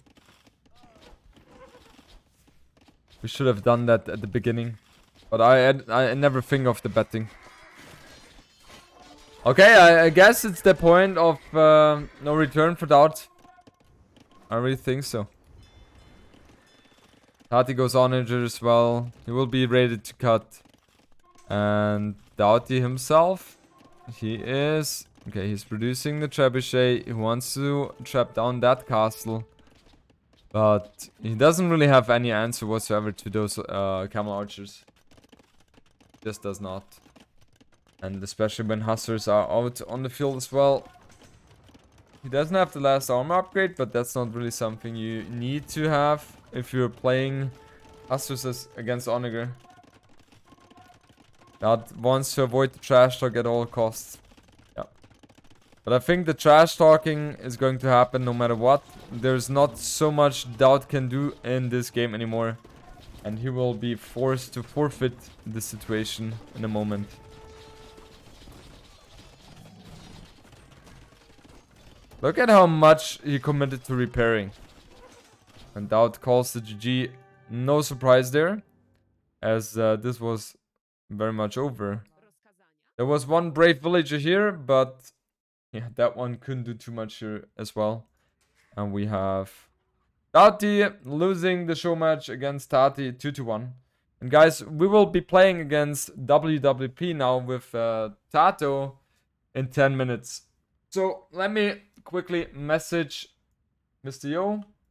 We should have done that at the beginning. But I never think of the betting. Okay, I guess it's the point of no return for DauT. I really think so. Tati goes on injured as well. He will be ready to cut. And DauT himself, he is... okay, he's producing the trebuchet. He wants to trap down that castle. But he doesn't really have any answer whatsoever to those camel archers. Just does not. And especially when hussars are out on the field as well. He doesn't have the last armor upgrade, but that's not really something you need to have if you're playing Asus against Onager. That wants to avoid the trash talk at all costs. Yeah. But I think the trash talking is going to happen no matter what. There's not so much DauT can do in this game anymore. And he will be forced to forfeit the situation in a moment. Look at how much he committed to repairing. And DauT calls the GG. No surprise there. As this was very much over. There was one brave villager here, but yeah, that one couldn't do too much here as well. And we have DauT losing the show match against Tati 2-1. And guys, we will be playing against WWP now with TaToH in 10 minutes. So let me quickly message Mr. Yo.